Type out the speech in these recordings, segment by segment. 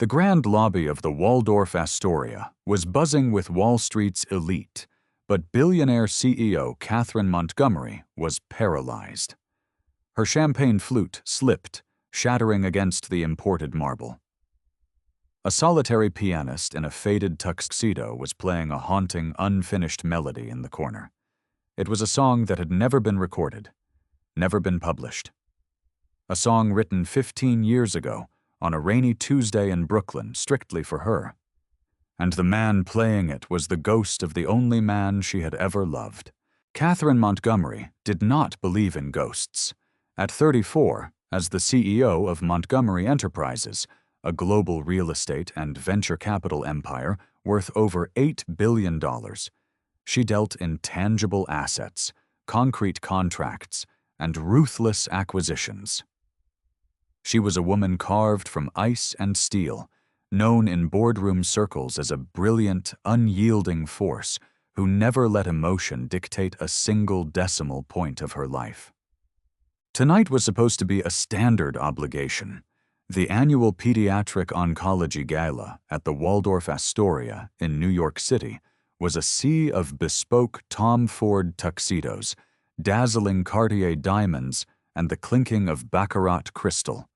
The grand lobby of the Waldorf Astoria was buzzing with Wall Street's elite, but billionaire CEO Catherine Montgomery was paralyzed. Her champagne flute slipped, shattering against the imported marble. A solitary pianist in a faded tuxedo was playing a haunting, unfinished melody in the corner. It was a song that had never been recorded, never been published. A song written 15 years ago on a rainy Tuesday in Brooklyn strictly for her. And the man playing it was the ghost of the only man she had ever loved. Catherine Montgomery did not believe in ghosts. At 34, as the CEO of Montgomery Enterprises, a global real estate and venture capital empire worth over $8 billion, she dealt in tangible assets, concrete contracts, and ruthless acquisitions. She was a woman carved from ice and steel, known in boardroom circles as a brilliant, unyielding force who never let emotion dictate a single decimal point of her life. Tonight was supposed to be a standard obligation. The annual Pediatric Oncology Gala at the Waldorf Astoria in New York City was a sea of bespoke Tom Ford tuxedos, dazzling Cartier diamonds, and the clinking of baccarat crystal.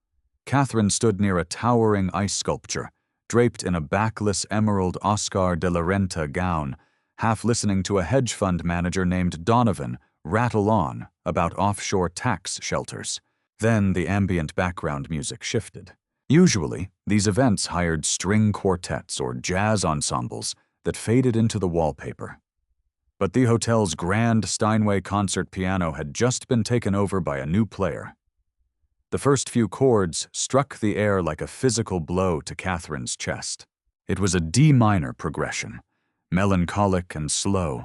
Catherine stood near a towering ice sculpture, draped in a backless emerald Oscar de la Renta gown, half listening to a hedge fund manager named Donovan rattle on about offshore tax shelters. Then the ambient background music shifted. Usually, these events hired string quartets or jazz ensembles that faded into the wallpaper. But the hotel's grand Steinway concert piano had just been taken over by a new player. The first few chords struck the air like a physical blow to Catherine's chest. It was a D minor progression, melancholic and slow,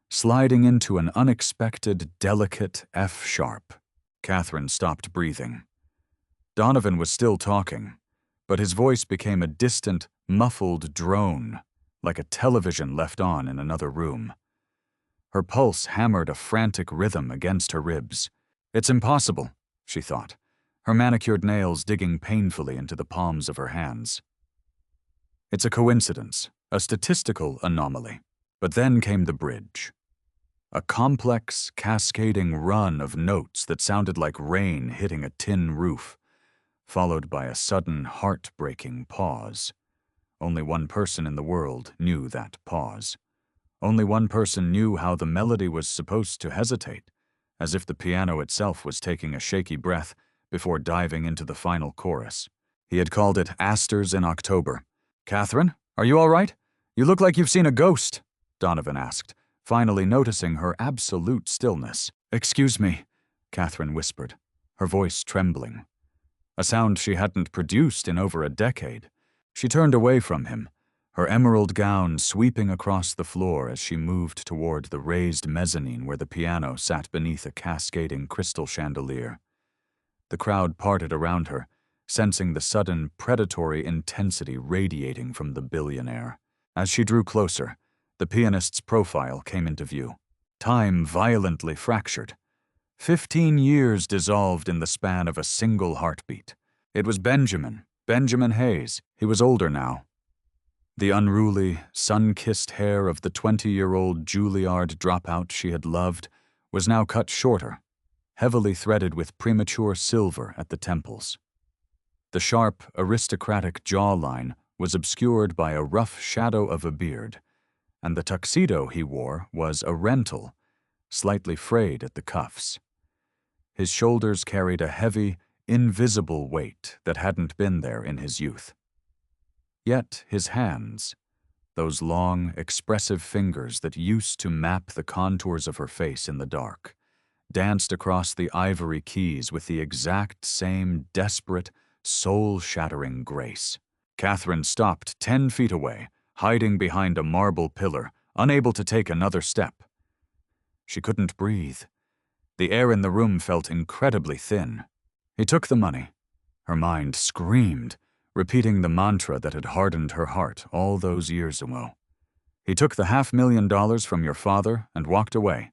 sliding into an unexpected, delicate F sharp. Catherine stopped breathing. Donovan was still talking, but his voice became a distant, muffled drone, like a television left on in another room. Her pulse hammered a frantic rhythm against her ribs. It's impossible, she thought, her manicured nails digging painfully into the palms of her hands. It's a coincidence, a statistical anomaly. But then came the bridge. A complex, cascading run of notes that sounded like rain hitting a tin roof, followed by a sudden, heart-breaking pause. Only one person in the world knew that pause. Only one person knew how the melody was supposed to hesitate, as if the piano itself was taking a shaky breath before diving into the final chorus. He had called it Asters in October. "Catherine, are you all right? You look like you've seen a ghost," Donovan asked, finally noticing her absolute stillness. "Excuse me," Catherine whispered, her voice trembling. A sound she hadn't produced in over a decade. She turned away from him, her emerald gown sweeping across the floor as she moved toward the raised mezzanine where the piano sat beneath a cascading crystal chandelier. The crowd parted around her, sensing the sudden, predatory intensity radiating from the billionaire. As she drew closer, the pianist's profile came into view. Time violently fractured. 15 years dissolved in the span of a single heartbeat. It was Benjamin Hayes. He was older now. The unruly, sun-kissed hair of the 20-year-old Juilliard dropout she had loved was now cut shorter, heavily threaded with premature silver at the temples. The sharp, aristocratic jawline was obscured by a rough shadow of a beard, and the tuxedo he wore was a rental, slightly frayed at the cuffs. His shoulders carried a heavy, invisible weight that hadn't been there in his youth. Yet his hands, those long, expressive fingers that used to map the contours of her face in the dark, danced across the ivory keys with the exact same desperate, soul-shattering grace. Catherine stopped 10 feet away, hiding behind a marble pillar, unable to take another step. She couldn't breathe. The air in the room felt incredibly thin. He took the money. Her mind screamed, repeating the mantra that had hardened her heart all those years ago. He took the $500,000 from your father and walked away.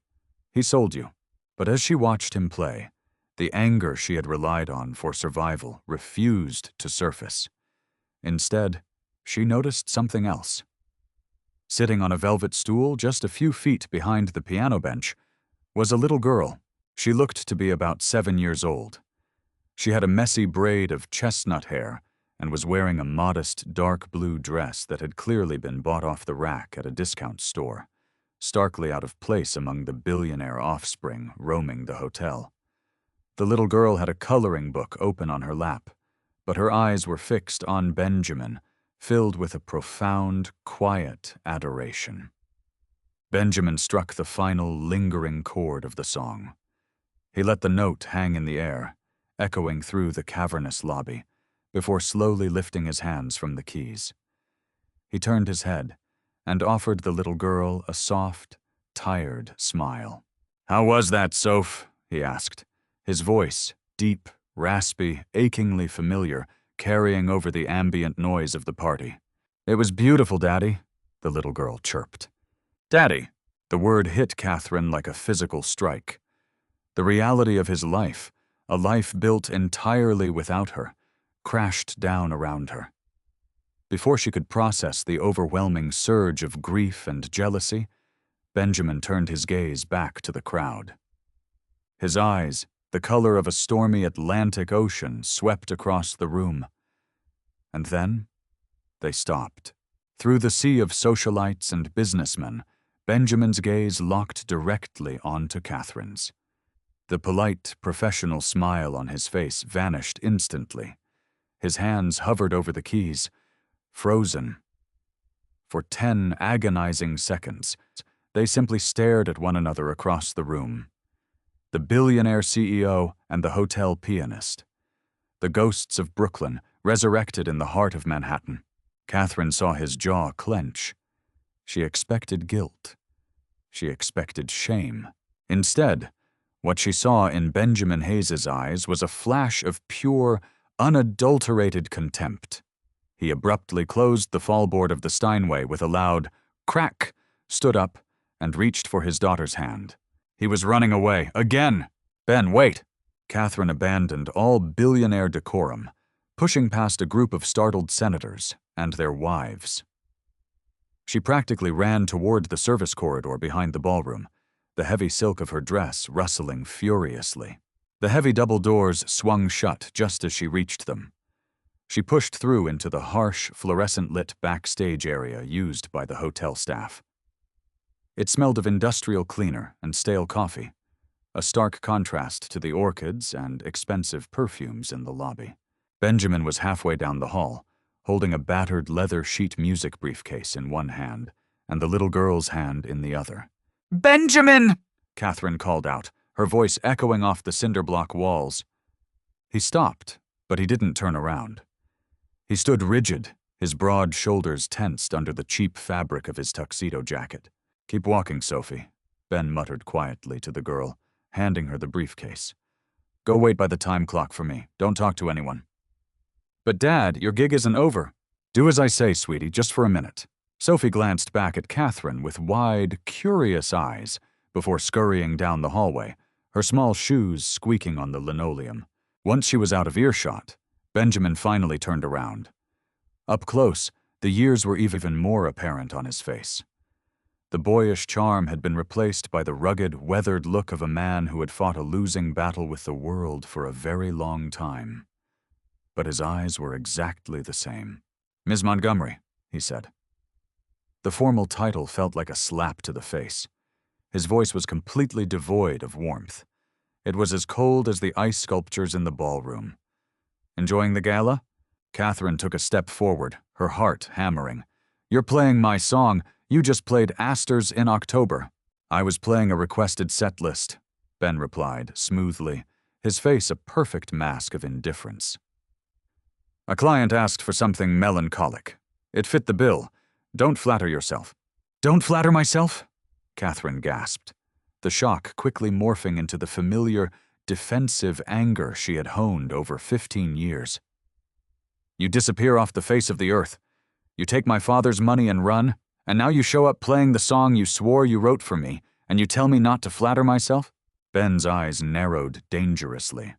He sold you. But as she watched him play, the anger she had relied on for survival refused to surface. Instead, she noticed something else. Sitting on a velvet stool just a few feet behind the piano bench was a little girl. She looked to be about 7 years old. She had a messy braid of chestnut hair and was wearing a modest dark blue dress that had clearly been bought off the rack at a discount store, starkly out of place among the billionaire offspring roaming the hotel. The little girl had a coloring book open on her lap, but her eyes were fixed on Benjamin, filled with a profound, quiet adoration. Benjamin struck the final lingering chord of the song. He let the note hang in the air, echoing through the cavernous lobby, before slowly lifting his hands from the keys. He turned his head and offered the little girl a soft, tired smile. "How was that, Soph?" he asked, his voice, deep, raspy, achingly familiar, carrying over the ambient noise of the party. "It was beautiful, Daddy," the little girl chirped. "Daddy!" The word hit Catherine like a physical strike. The reality of his life, a life built entirely without her, crashed down around her. Before she could process the overwhelming surge of grief and jealousy, Benjamin turned his gaze back to the crowd. His eyes, the color of a stormy Atlantic Ocean, swept across the room. And then, they stopped. Through the sea of socialites and businessmen, Benjamin's gaze locked directly onto Catherine's. The polite, professional smile on his face vanished instantly. His hands hovered over the keys, frozen. For 10 agonizing seconds, they simply stared at one another across the room. The billionaire CEO and the hotel pianist. The ghosts of Brooklyn resurrected in the heart of Manhattan. Catherine saw his jaw clench. She expected guilt. She expected shame. Instead, what she saw in Benjamin Hayes's eyes was a flash of pure, unadulterated contempt. He abruptly closed the fallboard of the Steinway with a loud crack, stood up, and reached for his daughter's hand. He was running away. Again! "Ben, wait!" Catherine abandoned all billionaire decorum, pushing past a group of startled senators and their wives. She practically ran toward the service corridor behind the ballroom, the heavy silk of her dress rustling furiously. The heavy double doors swung shut just as she reached them. She pushed through into the harsh, fluorescent-lit backstage area used by the hotel staff. It smelled of industrial cleaner and stale coffee, a stark contrast to the orchids and expensive perfumes in the lobby. Benjamin was halfway down the hall, holding a battered leather sheet music briefcase in one hand and the little girl's hand in the other. "Benjamin!" Catherine called out, her voice echoing off the cinder-block walls. He stopped, but he didn't turn around. He stood rigid, his broad shoulders tensed under the cheap fabric of his tuxedo jacket. "Keep walking, Sophie," Ben muttered quietly to the girl, handing her the briefcase. "Go wait by the time clock for me. Don't talk to anyone." "But Dad, your gig isn't over." "Do as I say, sweetie, just for a minute." Sophie glanced back at Catherine with wide, curious eyes before scurrying down the hallway, her small shoes squeaking on the linoleum. Once she was out of earshot, Benjamin finally turned around. Up close, the years were even more apparent on his face. The boyish charm had been replaced by the rugged, weathered look of a man who had fought a losing battle with the world for a very long time. But his eyes were exactly the same. "Ms. Montgomery," he said. The formal title felt like a slap to the face. His voice was completely devoid of warmth. It was as cold as the ice sculptures in the ballroom. "Enjoying the gala?" Catherine took a step forward, her heart hammering. "You're playing my song. You just played Astor's in October." "I was playing a requested set list," Ben replied, smoothly, his face a perfect mask of indifference. "A client asked for something melancholic. It fit the bill. Don't flatter yourself." "Don't flatter myself?" Catherine gasped, the shock quickly morphing into the familiar, defensive anger she had honed over 15 years. "You disappear off the face of the earth. You take my father's money and run, and now you show up playing the song you swore you wrote for me, and you tell me not to flatter myself?" Ben's eyes narrowed dangerously.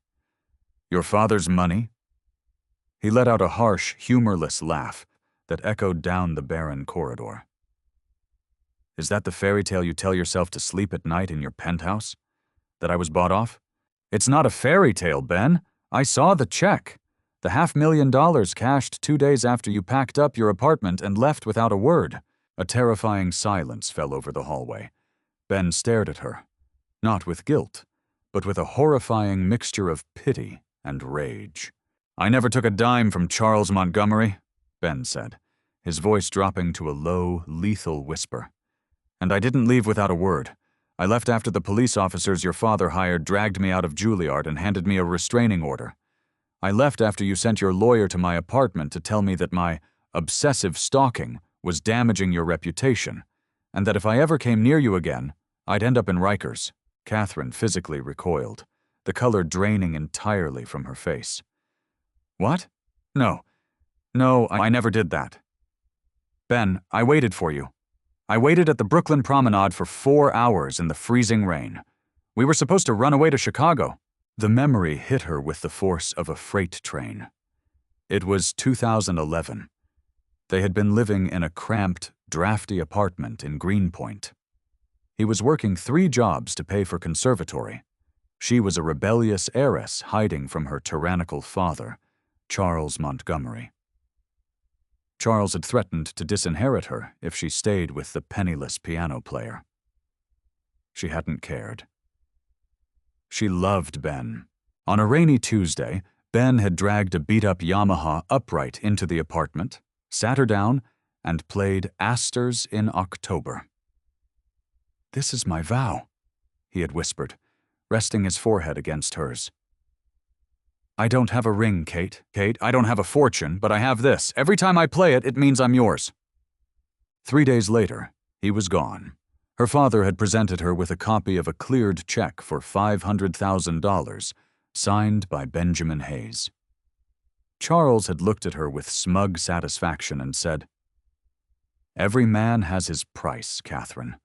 "Your father's money?" He let out a harsh, humorless laugh that echoed down the barren corridor. Is that the fairy tale you tell yourself to sleep at night in your penthouse? That I was bought off? It's not a fairy tale, Ben. I saw the check. The $500,000 cashed 2 days after you packed up your apartment and left without a word. A terrifying silence fell over the hallway. Ben stared at her, not with guilt, but with a horrifying mixture of pity and rage. I never took a dime from Charles Montgomery, Ben said, his voice dropping to a low, lethal whisper. And I didn't leave without a word. I left after the police officers your father hired dragged me out of Juilliard and handed me a restraining order. I left after you sent your lawyer to my apartment to tell me that my obsessive stalking was damaging your reputation, and that if I ever came near you again, I'd end up in Rikers. Catherine physically recoiled, the color draining entirely from her face. What? No, I never did that. Ben, I waited for you. I waited at the Brooklyn Promenade for 4 hours in the freezing rain. We were supposed to run away to Chicago. The memory hit her with the force of a freight train. It was 2011. They had been living in a cramped, drafty apartment in Greenpoint. He was working 3 jobs to pay for conservatory. She was a rebellious heiress hiding from her tyrannical father, Charles Montgomery. Charles had threatened to disinherit her if she stayed with the penniless piano player. She hadn't cared. She loved Ben. On a rainy Tuesday, Ben had dragged a beat-up Yamaha upright into the apartment, sat her down, and played Asters in October. "This is my vow," he had whispered, resting his forehead against hers. "I don't have a ring, Kate. Kate, I don't have a fortune, but I have this. Every time I play it, it means I'm yours." 3 days later, he was gone. Her father had presented her with a copy of a cleared check for $500,000, signed by Benjamin Hayes. Charles had looked at her with smug satisfaction and said, "Every man has his price, Catherine.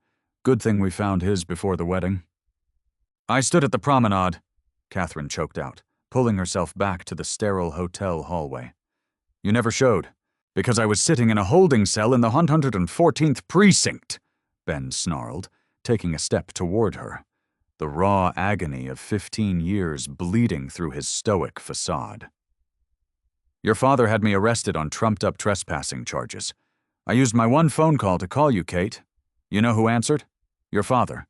Good thing we found his before the wedding." "I stood at the promenade," Catherine choked out, pulling herself back to the sterile hotel hallway. "You never showed, because I was sitting in a holding cell in the 114th precinct," Ben snarled, taking a step toward her, the raw agony of 15 years bleeding through his stoic facade. "Your father had me arrested on trumped-up trespassing charges. I used my one phone call to call you, Kate. You know who answered? Your father.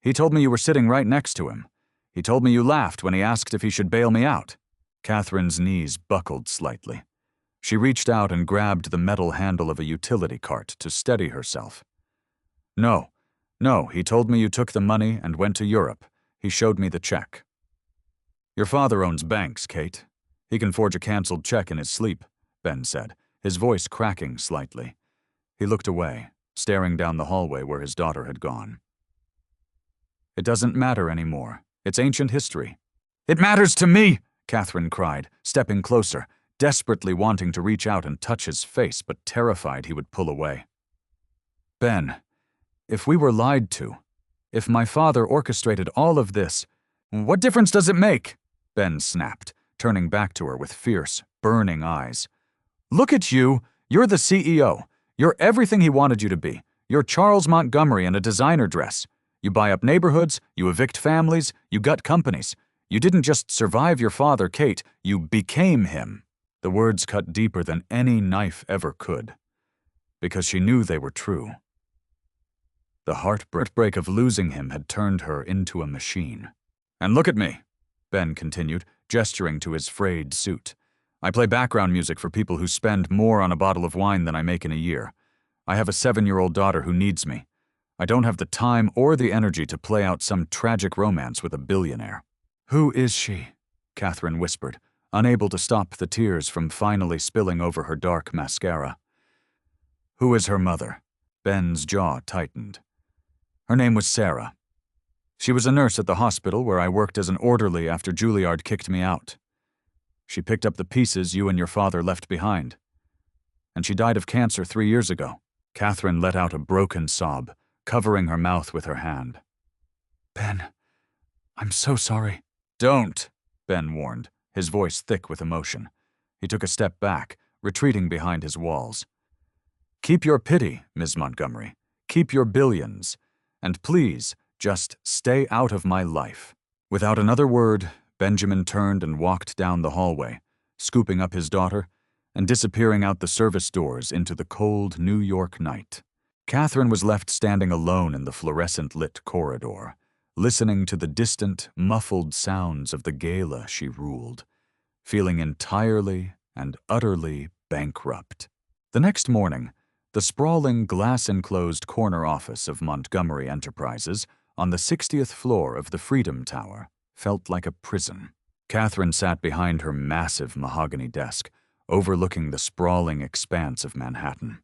He told me you were sitting right next to him. He told me you laughed when he asked if he should bail me out." Catherine's knees buckled slightly. She reached out and grabbed the metal handle of a utility cart to steady herself. No, he told me you took the money and went to Europe. He showed me the check." "Your father owns banks, Kate. He can forge a canceled check in his sleep," Ben said, his voice cracking slightly. He looked away, staring down the hallway where his daughter had gone. "It doesn't matter anymore. It's ancient history." "It matters to me!" Catherine cried, stepping closer, desperately wanting to reach out and touch his face, but terrified he would pull away. "Ben, if we were lied to, if my father orchestrated all of this, what difference does it make?" Ben snapped, turning back to her with fierce, burning eyes. "Look at you. You're the CEO. You're everything he wanted you to be. You're Charles Montgomery in a designer dress. You buy up neighborhoods, you evict families, you gut companies. You didn't just survive your father, Kate, you became him." The words cut deeper than any knife ever could, because she knew they were true. The heartbreak of losing him had turned her into a machine. "And look at me," Ben continued, gesturing to his frayed suit. "I play background music for people who spend more on a bottle of wine than I make in a year. I have a 7-year-old daughter who needs me. I don't have the time or the energy to play out some tragic romance with a billionaire." "Who is she?" Catherine whispered, unable to stop the tears from finally spilling over her dark mascara. "Who is her mother?" Ben's jaw tightened. "Her name was Sarah. She was a nurse at the hospital where I worked as an orderly after Juilliard kicked me out. She picked up the pieces you and your father left behind. And she died of cancer 3 years ago." Catherine let out a broken sob, covering her mouth with her hand. "Ben, I'm so sorry." "Don't," Ben warned, his voice thick with emotion. He took a step back, retreating behind his walls. "Keep your pity, Ms. Montgomery. Keep your billions. And please, just stay out of my life." Without another word, Benjamin turned and walked down the hallway, scooping up his daughter and disappearing out the service doors into the cold New York night. Catherine was left standing alone in the fluorescent-lit corridor, listening to the distant, muffled sounds of the gala she ruled, feeling entirely and utterly bankrupt. The next morning, the sprawling, glass-enclosed corner office of Montgomery Enterprises on the 60th floor of the Freedom Tower felt like a prison. Catherine sat behind her massive mahogany desk, overlooking the sprawling expanse of Manhattan.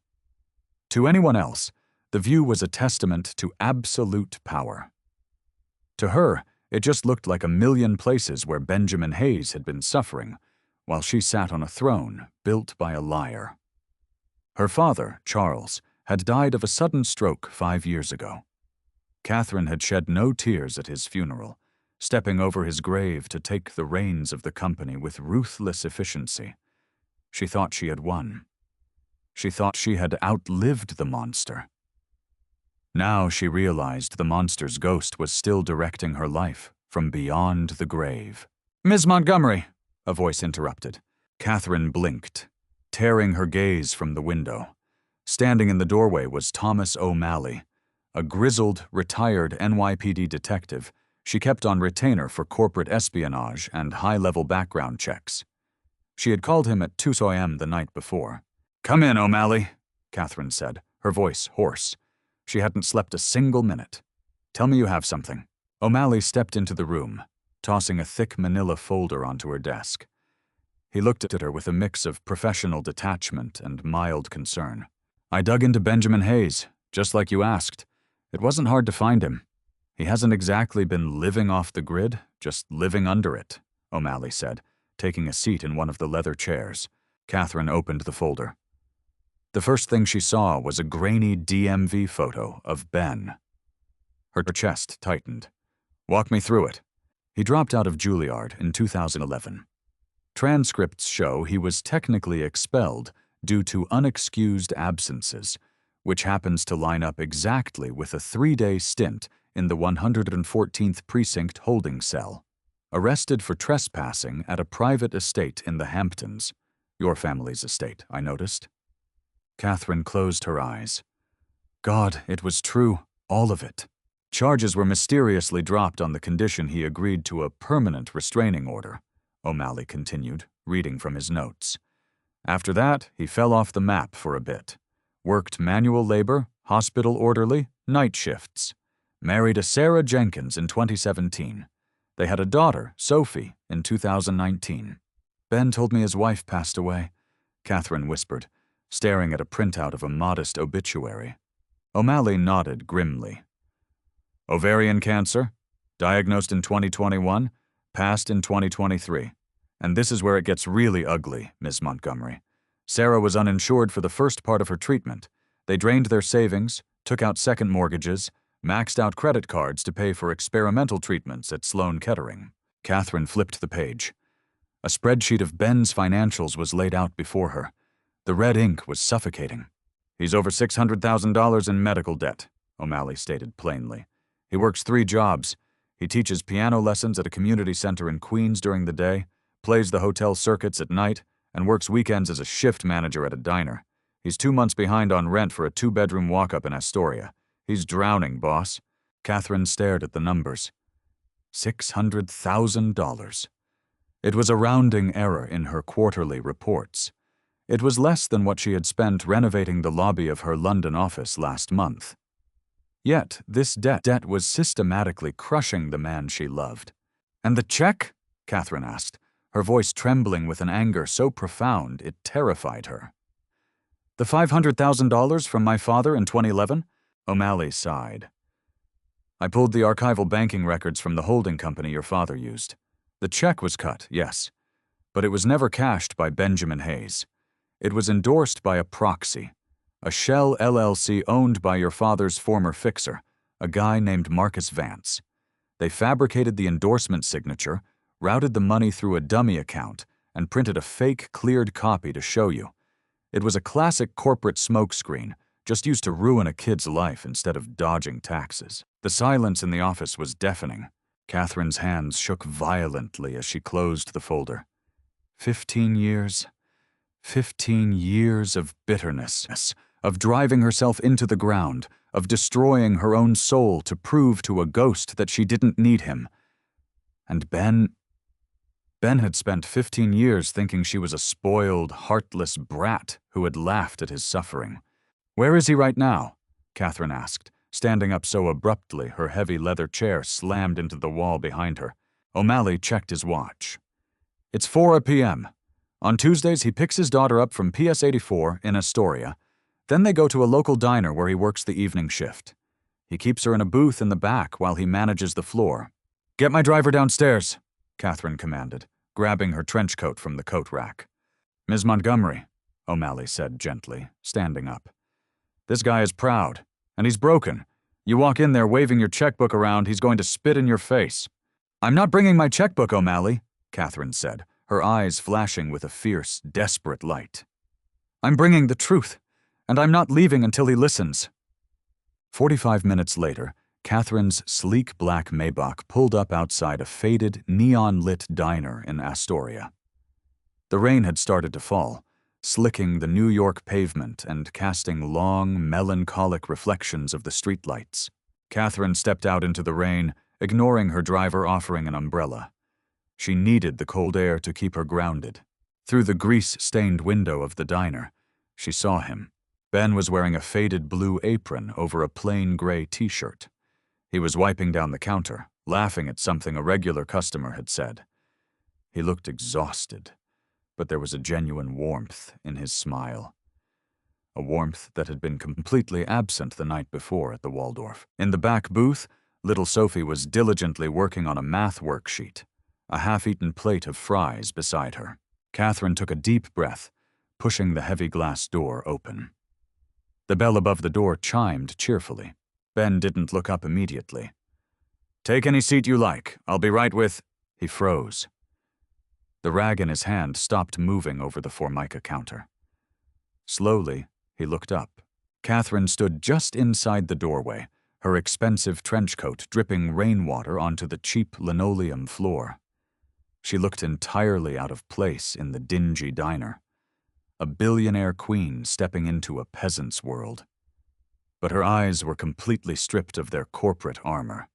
To anyone else, the view was a testament to absolute power. To her, it just looked like a million places where Benjamin Hayes had been suffering, while she sat on a throne built by a liar. Her father, Charles, had died of a sudden stroke 5 years ago. Catherine had shed no tears at his funeral, stepping over his grave to take the reins of the company with ruthless efficiency. She thought she had won. She thought she had outlived the monster. Now she realized the monster's ghost was still directing her life from beyond the grave. "Ms. Montgomery," a voice interrupted. Catherine blinked, tearing her gaze from the window. Standing in the doorway was Thomas O'Malley, a grizzled, retired NYPD detective she kept on retainer for corporate espionage and high-level background checks. She had called him at 2 a.m. the night before. "Come in, O'Malley," Catherine said, her voice hoarse. She hadn't slept a single minute. "Tell me you have something." O'Malley stepped into the room, tossing a thick manila folder onto her desk. He looked at her with a mix of professional detachment and mild concern. "I dug into Benjamin Hayes, just like you asked. It wasn't hard to find him. He hasn't exactly been living off the grid, just living under it," O'Malley said, taking a seat in one of the leather chairs. Catherine opened the folder. The first thing she saw was a grainy DMV photo of Ben. Her chest tightened. "Walk me through it." He dropped out of Juilliard in 2011. Transcripts show he was technically expelled due to unexcused absences, which happens to line up exactly with a 3-day stint in the 114th Precinct holding cell. Arrested for trespassing at a private estate in the Hamptons. Your family's estate, I noticed. Catherine closed her eyes. God, it was true, all of it. Charges were mysteriously dropped on the condition he agreed to a permanent restraining order, O'Malley continued, reading from his notes. After that, he fell off the map for a bit. Worked manual labor, hospital orderly, night shifts. Married a Sarah Jenkins in 2017. They had a daughter, Sophie, in 2019. Ben told me his wife passed away, Catherine whispered, staring at a printout of a modest obituary. O'Malley nodded grimly. Ovarian cancer, diagnosed in 2021, passed in 2023. And this is where it gets really ugly, Ms. Montgomery. Sarah was uninsured for the first part of her treatment. They drained their savings, took out second mortgages, maxed out credit cards to pay for experimental treatments at Sloan Kettering. Catherine flipped the page. A spreadsheet of Ben's financials was laid out before her. The red ink was suffocating. He's over $600,000 in medical debt, O'Malley stated plainly. He works 3 jobs. He teaches piano lessons at a community center in Queens during the day, plays the hotel circuits at night, and works weekends as a shift manager at a diner. He's 2 months behind on rent for a 2-bedroom walk-up in Astoria. He's drowning, boss. Catherine stared at the numbers. $600,000. It was a rounding error in her quarterly reports. It was less than what she had spent renovating the lobby of her London office last month. Yet, this debt was systematically crushing the man she loved. "And the check?" Catherine asked, her voice trembling with an anger so profound it terrified her. "The $500,000 from my father in 2011? O'Malley sighed. "I pulled the archival banking records from the holding company your father used. The check was cut, yes, but it was never cashed by Benjamin Hayes. It was endorsed by a proxy, a shell LLC owned by your father's former fixer, a guy named Marcus Vance. They fabricated the endorsement signature, routed the money through a dummy account, and printed a fake cleared copy to show you. It was a classic corporate smokescreen, just used to ruin a kid's life instead of dodging taxes. The silence in the office was deafening. Catherine's hands shook violently as she closed the folder. 15 years. 15 years of bitterness, of driving herself into the ground, of destroying her own soul to prove to a ghost that she didn't need him. And Ben had spent 15 years thinking she was a spoiled, heartless brat who had laughed at his suffering. "Where is he right now?" Catherine asked, standing up so abruptly her heavy leather chair slammed into the wall behind her. O'Malley checked his watch. "It's 4 p.m. On Tuesdays, he picks his daughter up from PS 84 in Astoria. Then they go to a local diner where he works the evening shift. He keeps her in a booth in the back while he manages the floor. "Get my driver downstairs," Catherine commanded, grabbing her trench coat from the coat rack. "Ms. Montgomery," O'Malley said gently, standing up. "This guy is proud, and he's broken. You walk in there waving your checkbook around, he's going to spit in your face." "I'm not bringing my checkbook, O'Malley," Catherine said, her eyes flashing with a fierce, desperate light. "I'm bringing the truth, and I'm not leaving until he listens." 45 minutes later, Catherine's sleek black Maybach pulled up outside a faded, neon-lit diner in Astoria. The rain had started to fall, slicking the New York pavement and casting long, melancholic reflections of the streetlights. Catherine stepped out into the rain, ignoring her driver offering an umbrella. She needed the cold air to keep her grounded. Through the grease-stained window of the diner, she saw him. Ben was wearing a faded blue apron over a plain gray t-shirt. He was wiping down the counter, laughing at something a regular customer had said. He looked exhausted, but there was a genuine warmth in his smile. A warmth that had been completely absent the night before at the Waldorf. In the back booth, little Sophie was diligently working on a math worksheet, a half-eaten plate of fries beside her. Catherine took a deep breath, pushing the heavy glass door open. The bell above the door chimed cheerfully. Ben didn't look up immediately. "Take any seat you like. I'll be right with—" He froze. The rag in his hand stopped moving over the Formica counter. Slowly, he looked up. Catherine stood just inside the doorway, her expensive trench coat dripping rainwater onto the cheap linoleum floor. She looked entirely out of place in the dingy diner. A billionaire queen stepping into a peasant's world. But her eyes were completely stripped of their corporate armor.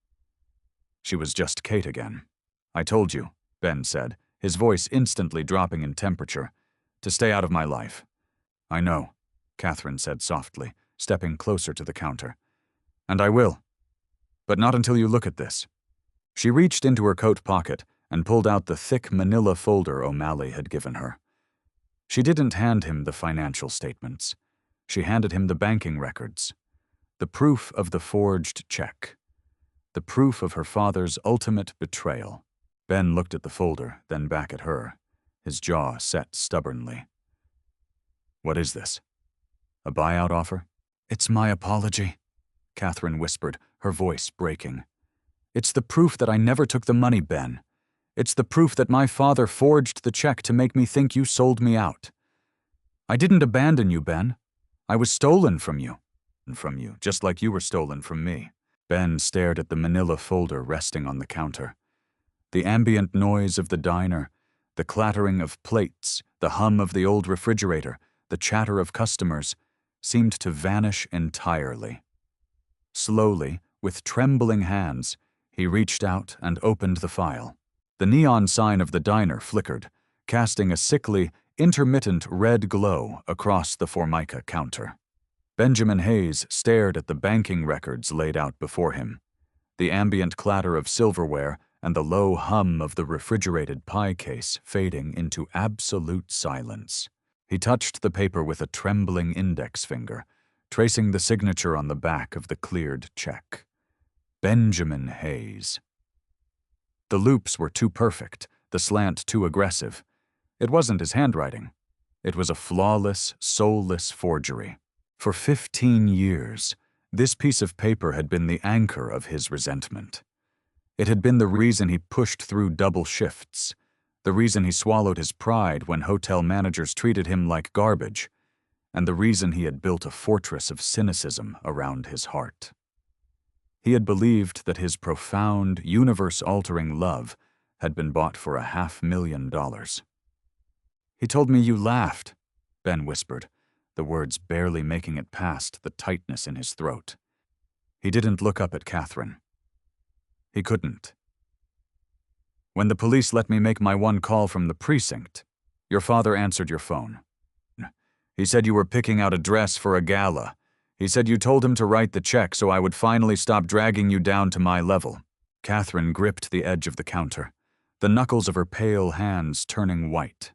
She was just Kate again. "I told you," Ben said, his voice instantly dropping in temperature, "to stay out of my life." "I know," Catherine said softly, stepping closer to the counter. "And I will. But not until you look at this." She reached into her coat pocket and pulled out the thick manila folder O'Malley had given her. She didn't hand him the financial statements. She handed him the banking records. The proof of the forged check. The proof of her father's ultimate betrayal. Ben looked at the folder, then back at her, his jaw set stubbornly. "What is this? A buyout offer?" "It's my apology," Catherine whispered, her voice breaking. "It's the proof that I never took the money, Ben. It's the proof that my father forged the check to make me think you sold me out. I didn't abandon you, Ben. I was stolen from you. Just like you were stolen from me." Ben stared at the manila folder resting on the counter. The ambient noise of the diner, the clattering of plates, the hum of the old refrigerator, the chatter of customers, seemed to vanish entirely. Slowly, with trembling hands, he reached out and opened the file. The neon sign of the diner flickered, casting a sickly, intermittent red glow across the Formica counter. Benjamin Hayes stared at the banking records laid out before him, the ambient clatter of silverware and the low hum of the refrigerated pie case fading into absolute silence. He touched the paper with a trembling index finger, tracing the signature on the back of the cleared check. Benjamin Hayes. The loops were too perfect, the slant too aggressive. It wasn't his handwriting. It was a flawless, soulless forgery. For 15 years, this piece of paper had been the anchor of his resentment. It had been the reason he pushed through double shifts, The reason he swallowed his pride when hotel managers treated him like garbage, and the reason he had built a fortress of cynicism around his heart. He had believed that his profound, universe-altering love had been bought for $500,000. "He told me you laughed," Ben whispered, the words barely making it past the tightness in his throat. He didn't look up at Catherine. He couldn't. "When the police let me make my one call from the precinct, your father answered your phone. He said you were picking out a dress for a gala. He said you told him to write the check so I would finally stop dragging you down to my level." Catherine gripped the edge of the counter, the knuckles of her pale hands turning white.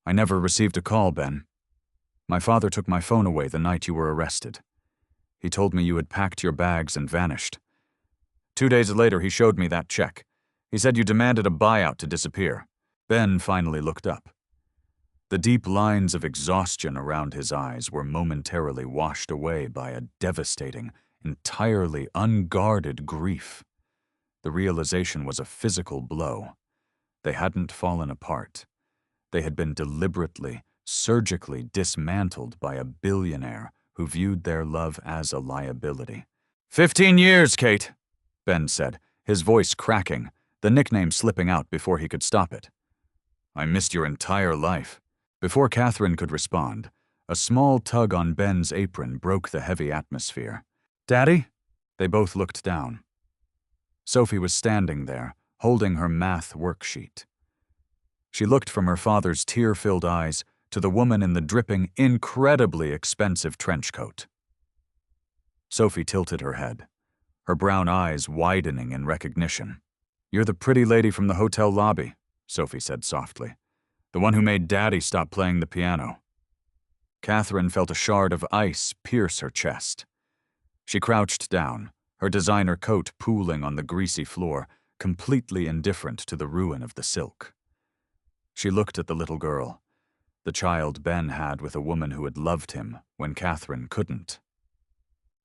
"I never received a call, Ben. My father took my phone away the night you were arrested. He told me you had packed your bags and vanished. 2 days later, he showed me that check. He said you demanded a buyout to disappear." Ben finally looked up. The deep lines of exhaustion around his eyes were momentarily washed away by a devastating, entirely unguarded grief. The realization was a physical blow. They hadn't fallen apart. They had been deliberately, surgically dismantled by a billionaire who viewed their love as a liability. 15 years, Kate," Ben said, his voice cracking, the nickname slipping out before he could stop it. "I missed your entire life." Before Catherine could respond, a small tug on Ben's apron broke the heavy atmosphere. "Daddy?" They both looked down. Sophie was standing there, holding her math worksheet. She looked from her father's tear-filled eyes to the woman in the dripping, incredibly expensive trench coat. Sophie tilted her head, her brown eyes widening in recognition. "You're the pretty lady from the hotel lobby," Sophie said softly. "The one who made Daddy stop playing the piano." Catherine felt a shard of ice pierce her chest. She crouched down, her designer coat pooling on the greasy floor, completely indifferent to the ruin of the silk. She looked at the little girl, the child Ben had with a woman who had loved him when Catherine couldn't.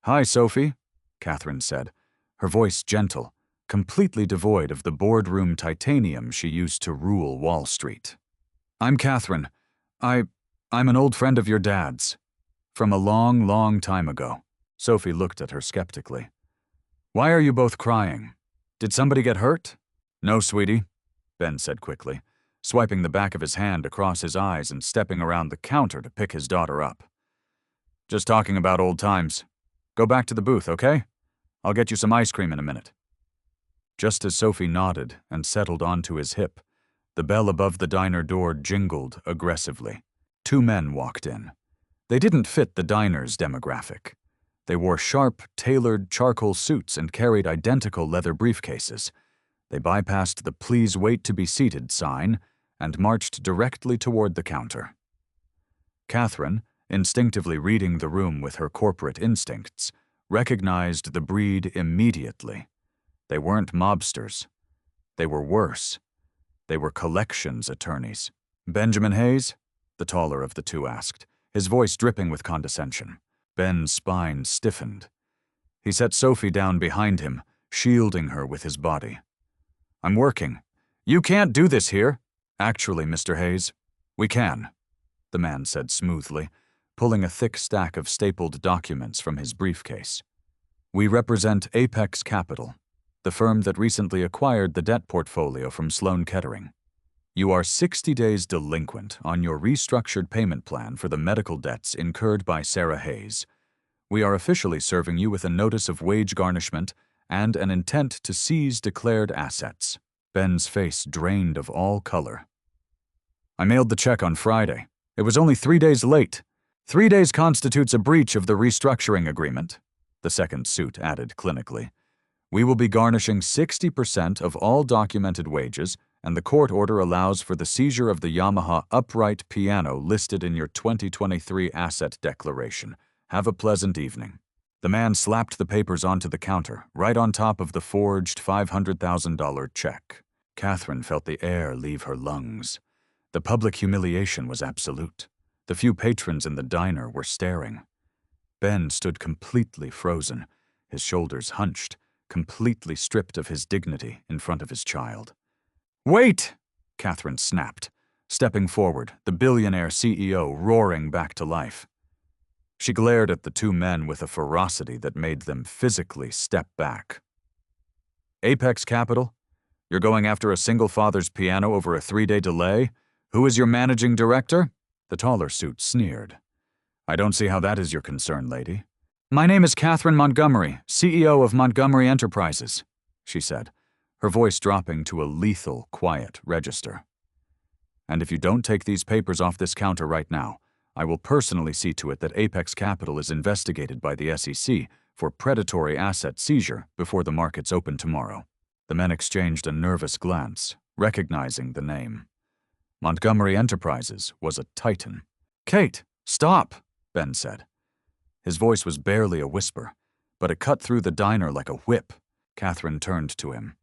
"Hi, Sophie," Catherine said, her voice gentle, completely devoid of the boardroom titanium she used to rule Wall Street. "I'm Catherine. I'm an old friend of your dad's. From a long, long time ago." Sophie looked at her skeptically. "Why are you both crying? Did somebody get hurt?" "No, sweetie," Ben said quickly, swiping the back of his hand across his eyes and stepping around the counter to pick his daughter up. "Just talking about old times. Go back to the booth, okay? I'll get you some ice cream in a minute." Just as Sophie nodded and settled onto his hip, the bell above the diner door jingled aggressively. 2 men walked in. They didn't fit the diner's demographic. They wore sharp, tailored charcoal suits and carried identical leather briefcases. They bypassed the "Please wait to be seated" sign and marched directly toward the counter. Catherine, instinctively reading the room with her corporate instincts, recognized the breed immediately. They weren't mobsters. They were worse. They were collections attorneys. "Benjamin Hayes?" the taller of the two asked, his voice dripping with condescension. Ben's spine stiffened. He set Sophie down behind him, shielding her with his body. "I'm working. You can't do this here." "Actually, Mr. Hayes, we can," the man said smoothly, pulling a thick stack of stapled documents from his briefcase. "We represent Apex Capital, the firm that recently acquired the debt portfolio from Sloan Kettering. You are 60 days delinquent on your restructured payment plan for the medical debts incurred by Sarah Hayes. We are officially serving you with a notice of wage garnishment and an intent to seize declared assets." Ben's face drained of all color. "I mailed the check on Friday. It was only 3 days late. 3 days constitutes a breach of the restructuring agreement," the second suit added clinically. "We will be garnishing 60% of all documented wages, and the court order allows for the seizure of the Yamaha upright piano listed in your 2023 asset declaration. Have a pleasant evening." The man slapped the papers onto the counter, right on top of the forged $500,000 check. Catherine felt the air leave her lungs. The public humiliation was absolute. The few patrons in the diner were staring. Ben stood completely frozen, his shoulders hunched, completely stripped of his dignity in front of his child. "Wait!" Catherine snapped, stepping forward, the billionaire CEO roaring back to life. She glared at the two men with a ferocity that made them physically step back. Apex Capital? You're going after a single father's piano over a 3-day delay? Who is your managing director? The taller suit sneered. I don't see how that is your concern, lady. My name is Catherine Montgomery, CEO of Montgomery Enterprises, she said, her voice dropping to a lethal, quiet register. And if you don't take these papers off this counter right now, I will personally see to it that Apex Capital is investigated by the SEC for predatory asset seizure before the markets open tomorrow. The men exchanged a nervous glance, recognizing the name. Montgomery Enterprises was a titan. Kate, stop, Ben said. His voice was barely a whisper, but it cut through the diner like a whip. Catherine turned to him.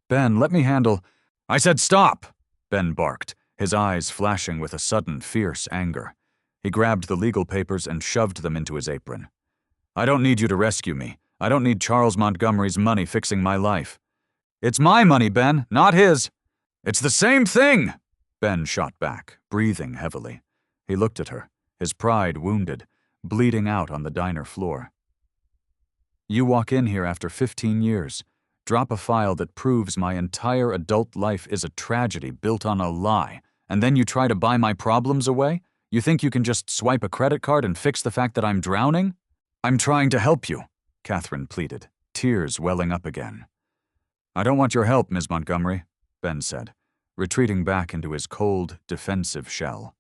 Ben, let me handle— I said stop, Ben barked, his eyes flashing with a sudden, fierce anger. He grabbed the legal papers and shoved them into his apron. I don't need you to rescue me. I don't need Charles Montgomery's money fixing my life. It's my money, Ben, not his. It's the same thing, Ben shot back, breathing heavily. He looked at her, his pride wounded, bleeding out on the diner floor. You walk in here after 15 years, drop a file that proves my entire adult life is a tragedy built on a lie, and then you try to buy my problems away? You think you can just swipe a credit card and fix the fact that I'm drowning? I'm trying to help you, Catherine pleaded, tears welling up again. I don't want your help, Ms. Montgomery, Ben said, retreating back into his cold, defensive shell.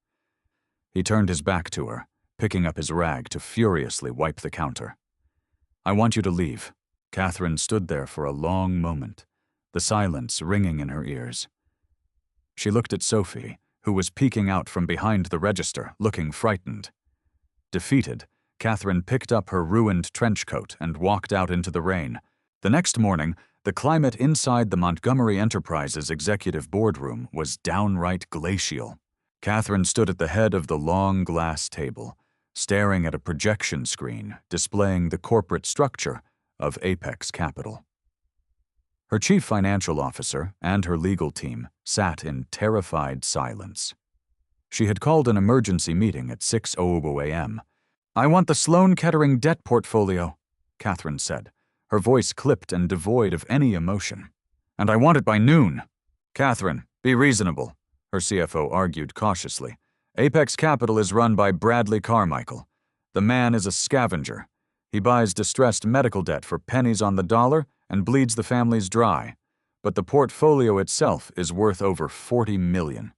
He turned his back to her, picking up his rag to furiously wipe the counter. I want you to leave. Catherine stood there for a long moment, the silence ringing in her ears. She looked at Sophie, who was peeking out from behind the register, looking frightened. Defeated, Catherine picked up her ruined trench coat and walked out into the rain. The next morning, the climate inside the Montgomery Enterprises executive boardroom was downright glacial. Catherine stood at the head of the long glass table, staring at a projection screen displaying the corporate structure of Apex Capital. Her chief financial officer and her legal team sat in terrified silence. She had called an emergency meeting at 6:00 a.m. I want the Sloan Kettering debt portfolio, Catherine said, her voice clipped and devoid of any emotion. And I want it by noon. Catherine, be reasonable, her CFO argued cautiously. Apex Capital is run by Bradley Carmichael. The man is a scavenger. He buys distressed medical debt for pennies on the dollar and bleeds the families dry. But the portfolio itself is worth over $40 million.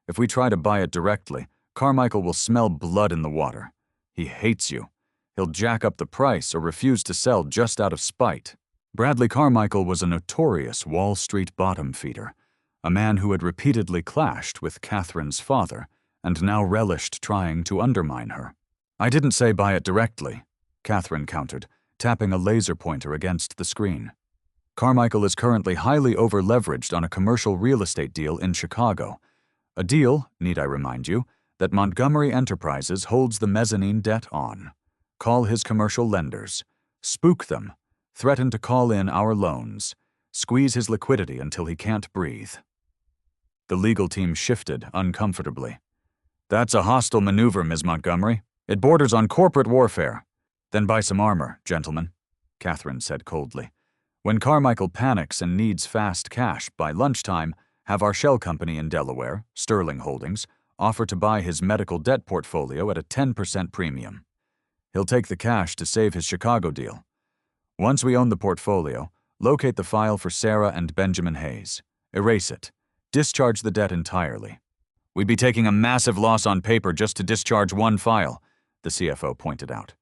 If we try to buy it directly, Carmichael will smell blood in the water. He hates you. He'll jack up the price or refuse to sell just out of spite. Bradley Carmichael was a notorious Wall Street bottom feeder, a man who had repeatedly clashed with Catherine's father and now relished trying to undermine her. I didn't say buy it directly, Catherine countered, tapping a laser pointer against the screen. Carmichael is currently highly over-leveraged on a commercial real estate deal in Chicago. A deal, need I remind you, that Montgomery Enterprises holds the mezzanine debt on. Call his commercial lenders, spook them, threaten to call in our loans, squeeze his liquidity until he can't breathe. The legal team shifted uncomfortably. That's a hostile maneuver, Ms. Montgomery. It borders on corporate warfare. Then buy some armor, gentlemen, Catherine said coldly. When Carmichael panics and needs fast cash by lunchtime, have our shell company in Delaware, Sterling Holdings, offer to buy his medical debt portfolio at a 10% premium. He'll take the cash to save his Chicago deal. Once we own the portfolio, locate the file for Sarah and Benjamin Hayes. Erase it. Discharge the debt entirely. We'd be taking a massive loss on paper just to discharge one file, the CFO pointed out.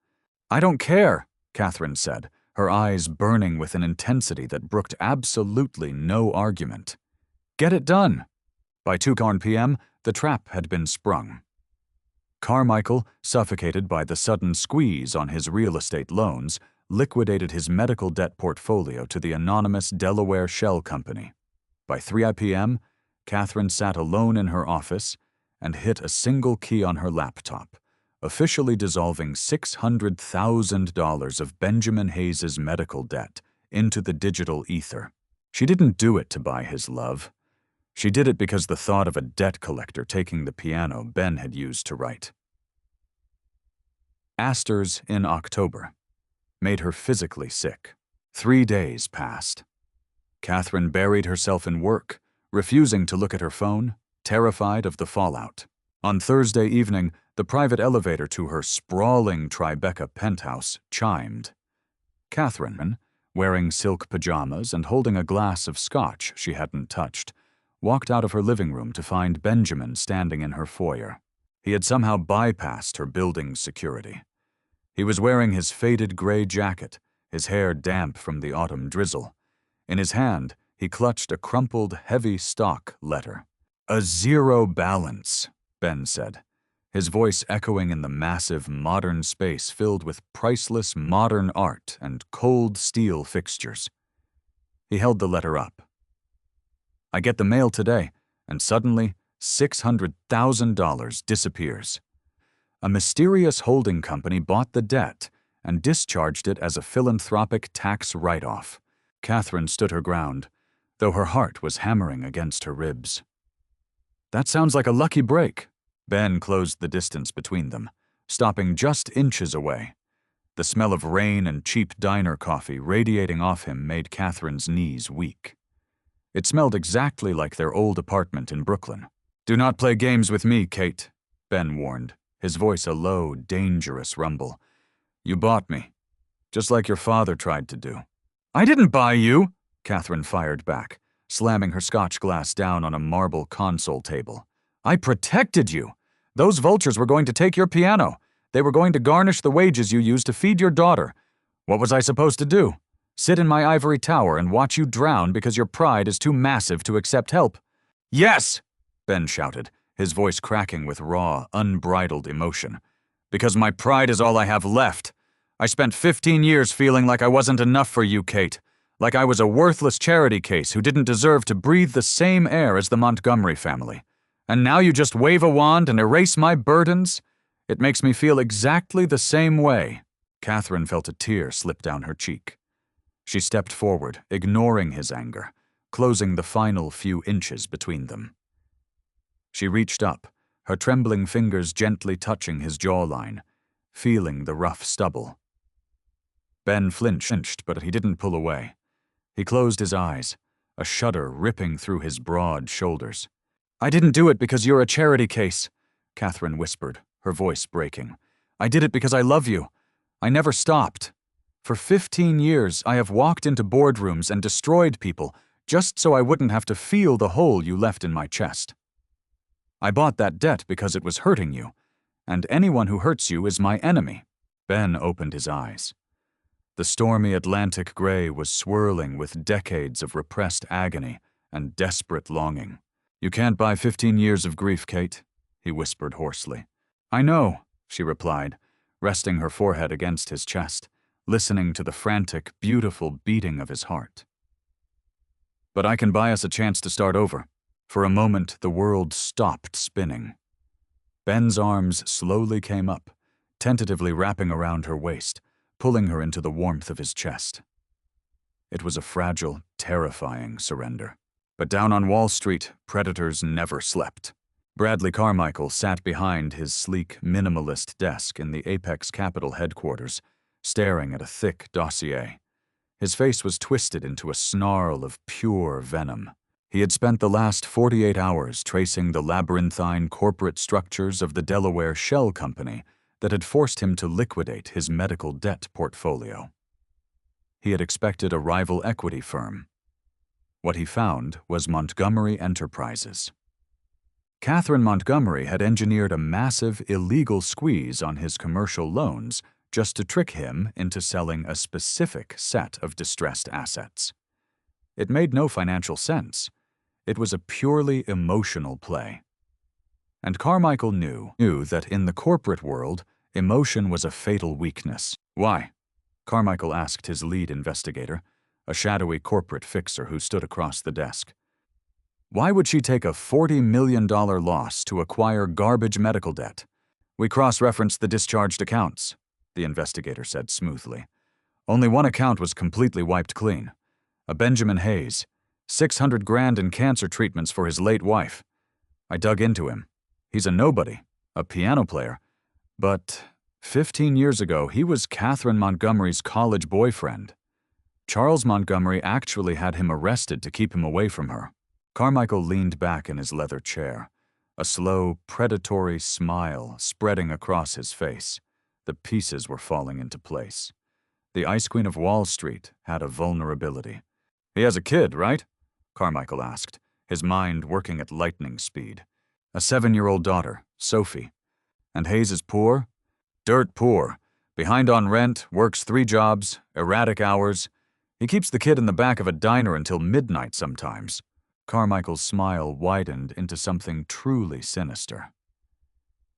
I don't care, Catherine said, her eyes burning with an intensity that brooked absolutely no argument. Get it done. By 2 p.m., the trap had been sprung. Carmichael, suffocated by the sudden squeeze on his real estate loans, liquidated his medical debt portfolio to the anonymous Delaware Shell Company. By 3 p.m., Catherine sat alone in her office and hit a single key on her laptop, officially dissolving $600,000 of Benjamin Hayes's medical debt into the digital ether. She didn't do it to buy his love. She did it because the thought of a debt collector taking the piano Ben had used to write Asters in October made her physically sick. 3 days passed. Catherine buried herself in work, refusing to look at her phone, terrified of the fallout. On Thursday evening, the private elevator to her sprawling Tribeca penthouse chimed. Catherine, wearing silk pajamas and holding a glass of scotch she hadn't touched, walked out of her living room to find Benjamin standing in her foyer. He had somehow bypassed her building's security. He was wearing his faded gray jacket, his hair damp from the autumn drizzle. In his hand, he clutched a crumpled, heavy stock letter. "A zero balance," Ben said, his voice echoing in the massive, modern space filled with priceless modern art and cold steel fixtures. He held the letter up. "I get the mail today, and suddenly, $600,000 disappears. A mysterious holding company bought the debt and discharged it as a philanthropic tax write-off." Catherine stood her ground, though her heart was hammering against her ribs. "That sounds like a lucky break." Ben closed the distance between them, stopping just inches away. The smell of rain and cheap diner coffee radiating off him made Catherine's knees weak. It smelled exactly like their old apartment in Brooklyn. "Do not play games with me, Kate," Ben warned, his voice a low, dangerous rumble. "You bought me, just like your father tried to do." "I didn't buy you," Catherine fired back, slamming her scotch glass down on a marble console table. "I protected you. Those vultures were going to take your piano. They were going to garnish the wages you used to feed your daughter. What was I supposed to do? Sit in my ivory tower and watch you drown because your pride is too massive to accept help?" "Yes!" Ben shouted, his voice cracking with raw, unbridled emotion. "Because my pride is all I have left. I spent 15 years feeling like I wasn't enough for you, Kate. Like I was a worthless charity case who didn't deserve to breathe the same air as the Montgomery family. And now you just wave a wand and erase my burdens? It makes me feel exactly the same way." Catherine felt a tear slip down her cheek. She stepped forward, ignoring his anger, closing the final few inches between them. She reached up, her trembling fingers gently touching his jawline, feeling the rough stubble. Ben flinched, but he didn't pull away. He closed his eyes, a shudder ripping through his broad shoulders. "I didn't do it because you're a charity case," Catherine whispered, her voice breaking. "I did it because I love you. I never stopped. For 15 years, I have walked into boardrooms and destroyed people just so I wouldn't have to feel the hole you left in my chest. I bought that debt because it was hurting you, and anyone who hurts you is my enemy." Ben opened his eyes. The stormy Atlantic gray was swirling with decades of repressed agony and desperate longing. "You can't buy 15 years of grief, Kate," he whispered hoarsely. "I know," she replied, resting her forehead against his chest, listening to the frantic, beautiful beating of his heart. "But I can buy us a chance to start over." For a moment, the world stopped spinning. Ben's arms slowly came up, tentatively wrapping around her waist, pulling her into the warmth of his chest. It was a fragile, terrifying surrender. But down on Wall Street, predators never slept. Bradley Carmichael sat behind his sleek, minimalist desk in the Apex Capital headquarters, staring at a thick dossier. His face was twisted into a snarl of pure venom. He had spent the last 48 hours tracing the labyrinthine corporate structures of the Delaware shell company that had forced him to liquidate his medical debt portfolio. He had expected a rival equity firm. What he found was Montgomery Enterprises. Catherine Montgomery had engineered a massive illegal squeeze on his commercial loans just to trick him into selling a specific set of distressed assets. It made no financial sense. It was a purely emotional play. And Carmichael knew that in the corporate world, emotion was a fatal weakness. "Why?" Carmichael asked his lead investigator, a shadowy corporate fixer who stood across the desk. "Why would she take a $40 million loss to acquire garbage medical debt? We cross-referenced the discharged accounts," the investigator said smoothly. "Only one account was completely wiped clean. A Benjamin Hayes. 600 grand in cancer treatments for his late wife. I dug into him. He's a nobody, a piano player. But 15 years ago, he was Catherine Montgomery's college boyfriend. Charles Montgomery actually had him arrested to keep him away from her. Carmichael leaned back in his leather chair, a slow, predatory smile spreading across his face. The pieces were falling into place. The Ice Queen of Wall Street had a vulnerability. "He has a kid, right?" Carmichael asked, his mind working at lightning speed. "A 7-year-old daughter, Sophie. And Hayes is poor? Dirt poor. Behind on rent, works 3 jobs, erratic hours. He keeps the kid in the back of a diner until midnight sometimes." Carmichael's smile widened into something truly sinister.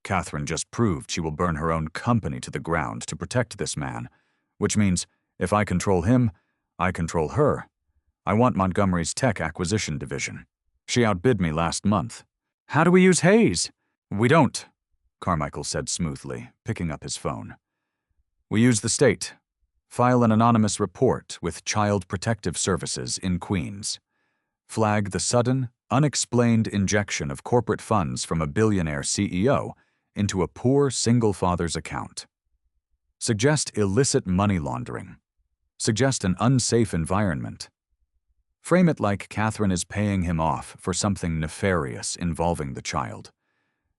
"Catherine just proved she will burn her own company to the ground to protect this man, which means if I control him, I control her. I want Montgomery's tech acquisition division. She outbid me last month." "How do we use Hayes?" "We don't," Carmichael said smoothly, picking up his phone. "We use the state. File an anonymous report with Child Protective Services in Queens. Flag the sudden, unexplained injection of corporate funds from a billionaire CEO into a poor single father's account. Suggest illicit money laundering. Suggest an unsafe environment. Frame it like Catherine is paying him off for something nefarious involving the child.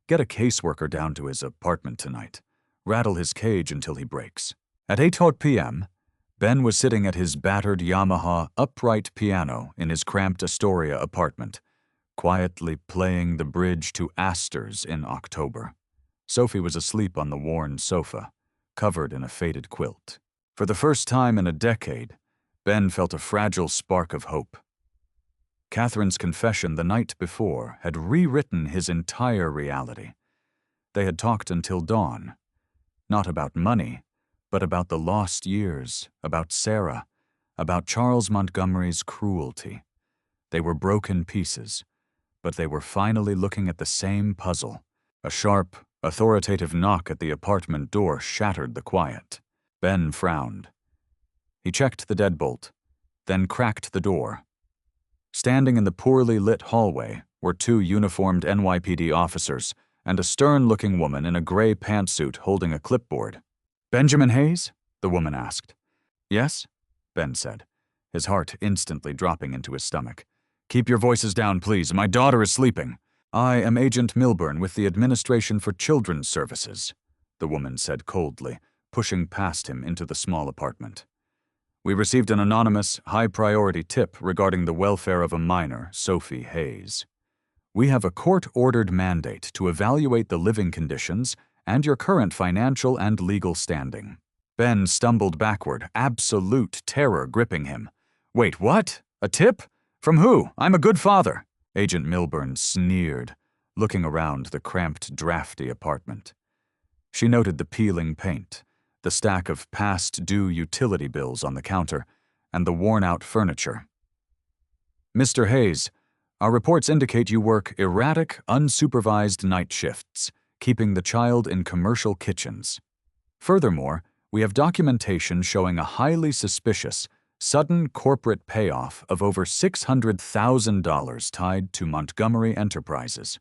Get a caseworker down to his apartment tonight. Rattle his cage until he breaks." At 8 p.m., Ben was sitting at his battered Yamaha upright piano in his cramped Astoria apartment, quietly playing the bridge to Astors in October. Sophie was asleep on the worn sofa, covered in a faded quilt. For the first time in a decade, Ben felt a fragile spark of hope. Catherine's confession the night before had rewritten his entire reality. They had talked until dawn, not about money, but about the lost years, about Sarah, about Charles Montgomery's cruelty. They were broken pieces, but they were finally looking at the same puzzle. A sharp, authoritative knock at the apartment door shattered the quiet. Ben frowned. He checked the deadbolt, then cracked the door. Standing in the poorly lit hallway were 2 uniformed NYPD officers and a stern-looking woman in a gray pantsuit holding a clipboard. "Benjamin Hayes?" the woman asked. "Yes," Ben said, his heart instantly dropping into his stomach. "Keep your voices down, please. My daughter is sleeping." "I am Agent Milburn with the Administration for Children's Services," the woman said coldly, pushing past him into the small apartment. "We received an anonymous, high-priority tip regarding the welfare of a minor, Sophie Hayes. We have a court-ordered mandate to evaluate the living conditions and your current financial and legal standing." Ben stumbled backward, absolute terror gripping him. "Wait, what? A tip? From who? I'm a good father." Agent Milburn sneered, looking around the cramped, drafty apartment. She noted the peeling paint, the stack of past-due utility bills on the counter, and the worn-out furniture. "Mr. Hayes, our reports indicate you work erratic, unsupervised night shifts, keeping the child in commercial kitchens. Furthermore, we have documentation showing a highly suspicious, sudden corporate payoff of over $600,000 tied to Montgomery Enterprises.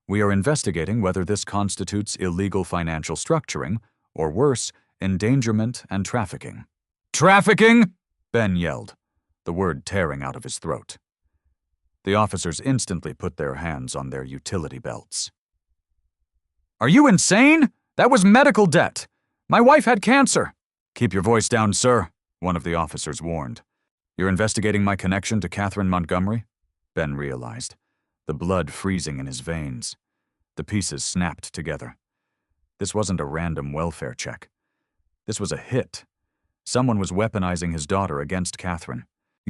We are investigating whether this constitutes illegal financial structuring, or worse, endangerment and trafficking." "Trafficking?" Ben yelled, the word tearing out of his throat. The officers instantly put their hands on their utility belts. "Are you insane? That was medical debt. My wife had cancer." "Keep your voice down, sir," one of the officers warned. "You're investigating my connection to Catherine Montgomery?" Ben realized, the blood freezing in his veins. The pieces snapped together. This wasn't a random welfare check. This was a hit. Someone was weaponizing his daughter against Catherine.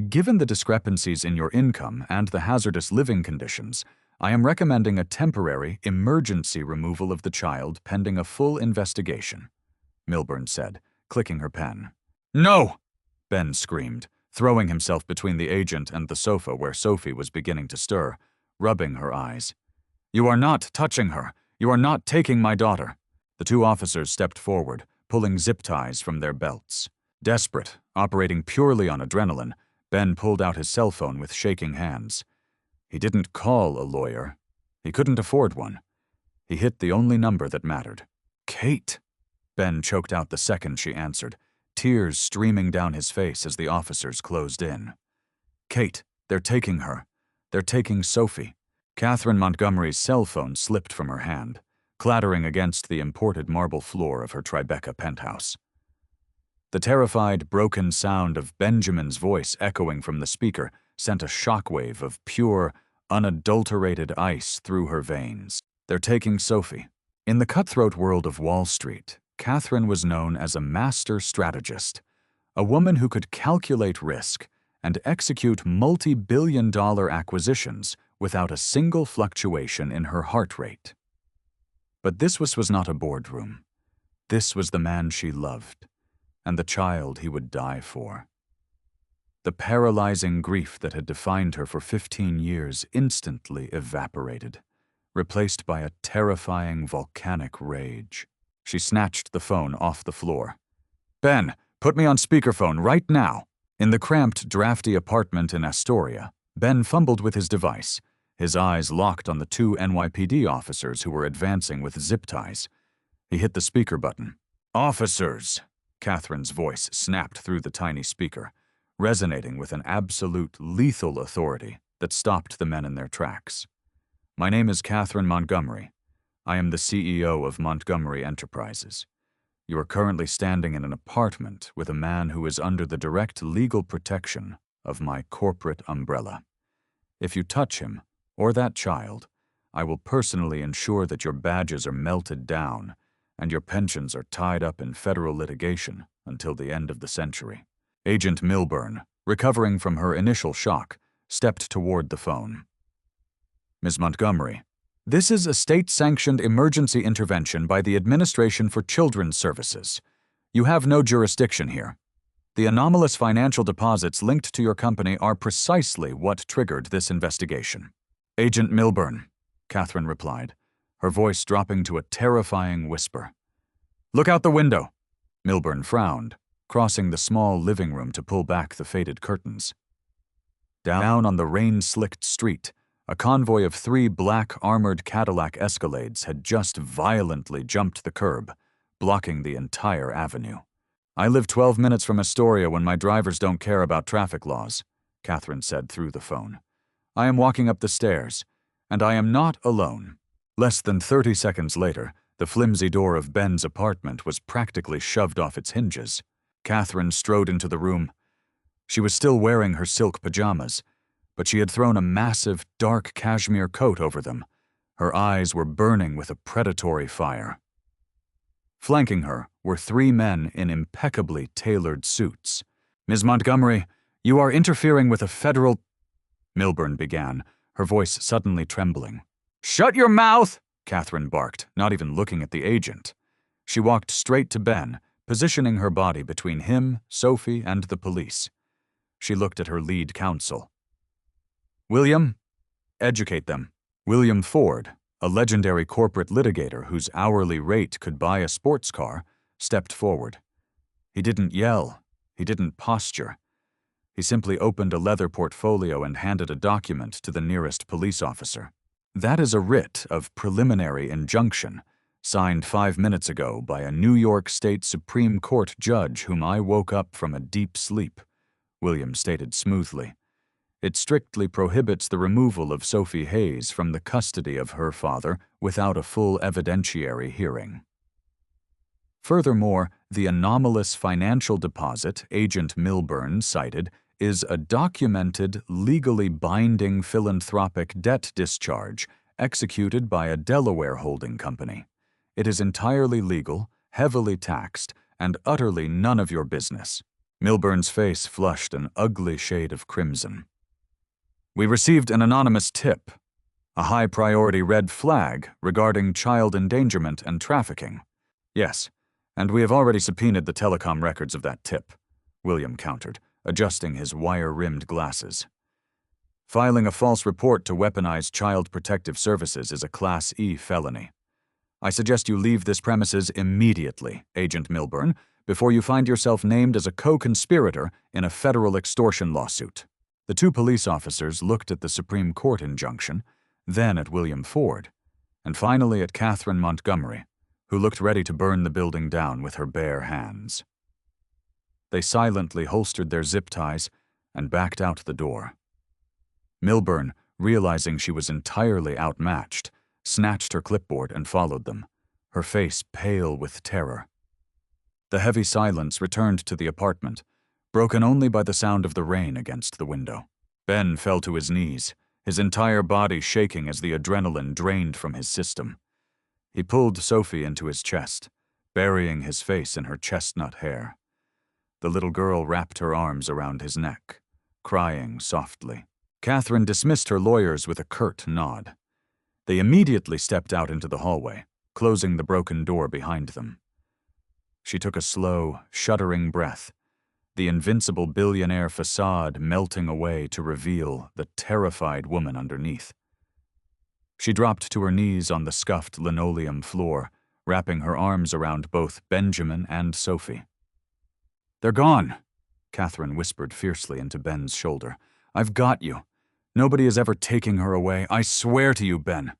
"Given the discrepancies in your income and the hazardous living conditions, I am recommending a temporary, emergency removal of the child pending a full investigation," Milburn said, clicking her pen. "No!" Ben screamed, throwing himself between the agent and the sofa where Sophie was beginning to stir, rubbing her eyes. "You are not touching her. You are not taking my daughter." The 2 officers stepped forward, pulling zip ties from their belts. Desperate, operating purely on adrenaline, Ben pulled out his cell phone with shaking hands. He didn't call a lawyer. He couldn't afford one. He hit the only number that mattered. Kate! Ben choked out the second she answered, tears streaming down his face as the officers closed in. Kate, they're taking her. They're taking Sophie. Catherine Montgomery's cell phone slipped from her hand, clattering against the imported marble floor of her Tribeca penthouse. The terrified, broken sound of Benjamin's voice echoing from the speaker sent a shockwave of pure, unadulterated ice through her veins. They're taking Sophie. In the cutthroat world of Wall Street, Catherine was known as a master strategist, a woman who could calculate risk and execute multi-billion-dollar acquisitions without a single fluctuation in her heart rate. But this was not a boardroom. This was the man she loved, and the child he would die for. The paralyzing grief that had defined her for 15 years instantly evaporated, replaced by a terrifying volcanic rage. She snatched the phone off the floor. Ben, put me on speakerphone right now. In the cramped, drafty apartment in Astoria, Ben fumbled with his device, his eyes locked on the two NYPD officers who were advancing with zip ties. He hit the speaker button. Officers! Catherine's voice snapped through the tiny speaker, resonating with an absolute lethal authority that stopped the men in their tracks. My name is Catherine Montgomery. I am the CEO of Montgomery Enterprises. You are currently standing in an apartment with a man who is under the direct legal protection of my corporate umbrella. If you touch him, or that child, I will personally ensure that your badges are melted down and your pensions are tied up in federal litigation until the end of the century. Agent Milburn, recovering from her initial shock, stepped toward the phone. Ms. Montgomery, this is a state-sanctioned emergency intervention by the Administration for Children's Services. You have no jurisdiction here. The anomalous financial deposits linked to your company are precisely what triggered this investigation. Agent Milburn, Catherine replied, her voice dropping to a terrifying whisper. Look out the window. Milburn frowned, crossing the small living room to pull back the faded curtains. Down on the rain-slicked street, a convoy of 3 black armored Cadillac Escalades had just violently jumped the curb, blocking the entire avenue. I live 12 minutes from Astoria when my drivers don't care about traffic laws, Catherine said through the phone. I am walking up the stairs, and I am not alone. Less than 30 seconds later, the flimsy door of Ben's apartment was practically shoved off its hinges. Catherine strode into the room. She was still wearing her silk pajamas, but she had thrown a massive, dark cashmere coat over them. Her eyes were burning with a predatory fire. Flanking her were 3 men in impeccably tailored suits. Ms. Montgomery, you are interfering with a federal... Milburn began, her voice suddenly trembling. Shut your mouth! Catherine barked, not even looking at the agent. She walked straight to Ben, positioning her body between him, Sophie, and the police. She looked at her lead counsel. William, educate them. William Ford, a legendary corporate litigator whose hourly rate could buy a sports car, stepped forward. He didn't yell. He didn't posture. He simply opened a leather portfolio and handed a document to the nearest police officer. That is a writ of preliminary injunction, signed 5 minutes ago by a New York State Supreme Court judge whom I woke up from a deep sleep, William stated smoothly. It strictly prohibits the removal of Sophie Hayes from the custody of her father without a full evidentiary hearing. Furthermore, the anomalous financial deposit Agent Milburn cited is a documented, legally binding philanthropic debt discharge executed by a Delaware holding company. It is entirely legal, heavily taxed, and utterly none of your business. Milburn's face flushed an ugly shade of crimson. We received an anonymous tip, a high-priority red flag regarding child endangerment and trafficking. Yes, and we have already subpoenaed the telecom records of that tip, William countered, adjusting his wire-rimmed glasses. Filing a false report to weaponize Child Protective Services is a Class E felony. I suggest you leave this premises immediately, Agent Milburn, before you find yourself named as a co-conspirator in a federal extortion lawsuit." The two police officers looked at the Supreme Court injunction, then at William Ford, and finally at Catherine Montgomery, who looked ready to burn the building down with her bare hands. They silently holstered their zip ties and backed out the door. Milburn, realizing she was entirely outmatched, snatched her clipboard and followed them, her face pale with terror. The heavy silence returned to the apartment, broken only by the sound of the rain against the window. Ben fell to his knees, his entire body shaking as the adrenaline drained from his system. He pulled Sophie into his chest, burying his face in her chestnut hair. The little girl wrapped her arms around his neck, crying softly. Catherine dismissed her lawyers with a curt nod. They immediately stepped out into the hallway, closing the broken door behind them. She took a slow, shuddering breath, the invincible billionaire facade melting away to reveal the terrified woman underneath. She dropped to her knees on the scuffed linoleum floor, wrapping her arms around both Benjamin and Sophie. "They're gone," Catherine whispered fiercely into Ben's shoulder. "I've got you. Nobody is ever taking her away. I swear to you, Ben."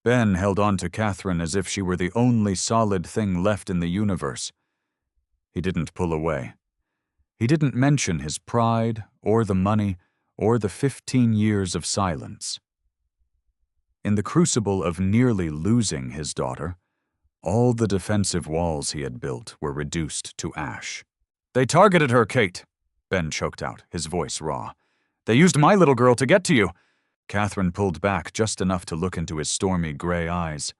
Ben held on to Catherine as if she were the only solid thing left in the universe. He didn't pull away. He didn't mention his pride, or the money, or the 15 years of silence. In the crucible of nearly losing his daughter, all the defensive walls he had built were reduced to ash. "They targeted her, Kate," Ben choked out, his voice raw. "They used my little girl to get to you." Catherine pulled back just enough to look into his stormy gray eyes.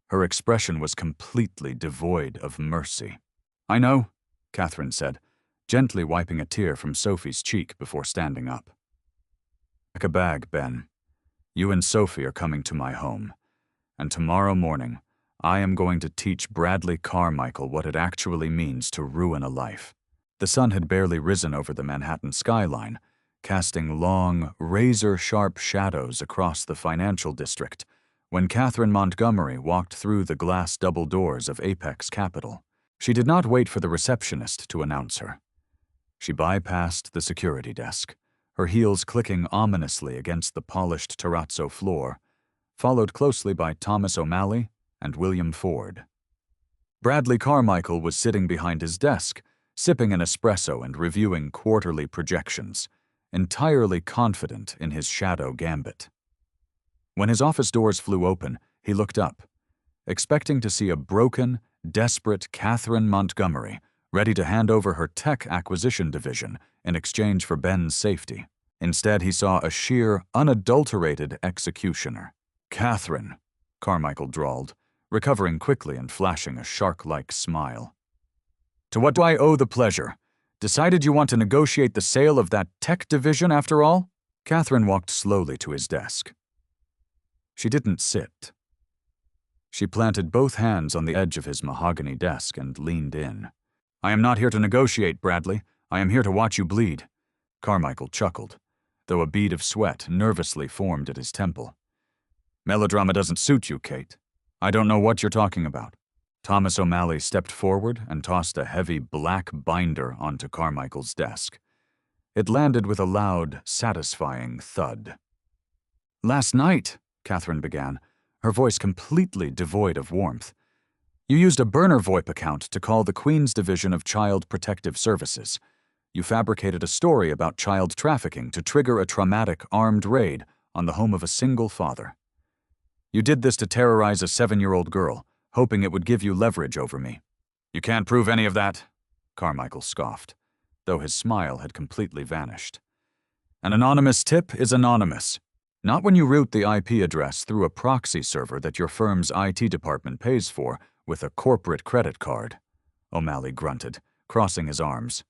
Her expression was completely devoid of mercy. "I know," Catherine said, gently wiping a tear from Sophie's cheek before standing up. "Pack a bag, Ben. You and Sophie are coming to my home, and tomorrow morning I am going to teach Bradley Carmichael what it actually means to ruin a life." The sun had barely risen over the Manhattan skyline, casting long, razor-sharp shadows across the financial district, when Catherine Montgomery walked through the glass double doors of Apex Capital. She did not wait for the receptionist to announce her. She bypassed the security desk, her heels clicking ominously against the polished terrazzo floor, followed closely by Thomas O'Malley and William Ford. Bradley Carmichael was sitting behind his desk, sipping an espresso and reviewing quarterly projections, entirely confident in his shadow gambit. When his office doors flew open, he looked up, expecting to see a broken, desperate Catherine Montgomery ready to hand over her tech acquisition division in exchange for Ben's safety. Instead, he saw a sheer, unadulterated executioner. "Catherine," Carmichael drawled, recovering quickly and flashing a shark-like smile. "To what do I owe the pleasure? Decided you want to negotiate the sale of that tech division after all?" Catherine walked slowly to his desk. She didn't sit. She planted both hands on the edge of his mahogany desk and leaned in. "I am not here to negotiate, Bradley. I am here to watch you bleed." Carmichael chuckled, though a bead of sweat nervously formed at his temple. "Melodrama doesn't suit you, Kate. I don't know what you're talking about." Thomas O'Malley stepped forward and tossed a heavy black binder onto Carmichael's desk. It landed with a loud, satisfying thud. "Last night," Catherine began, her voice completely devoid of warmth, "you used a burner VoIP account to call the Queens Division of Child Protective Services. You fabricated a story about child trafficking to trigger a traumatic armed raid on the home of a single father. You did this to terrorize a 7-year-old girl, hoping it would give you leverage over me." "You can't prove any of that," Carmichael scoffed, though his smile had completely vanished. "An anonymous tip is anonymous. Not when you route the IP address through a proxy server that your firm's IT department pays for with a corporate credit card," O'Malley grunted, crossing his arms.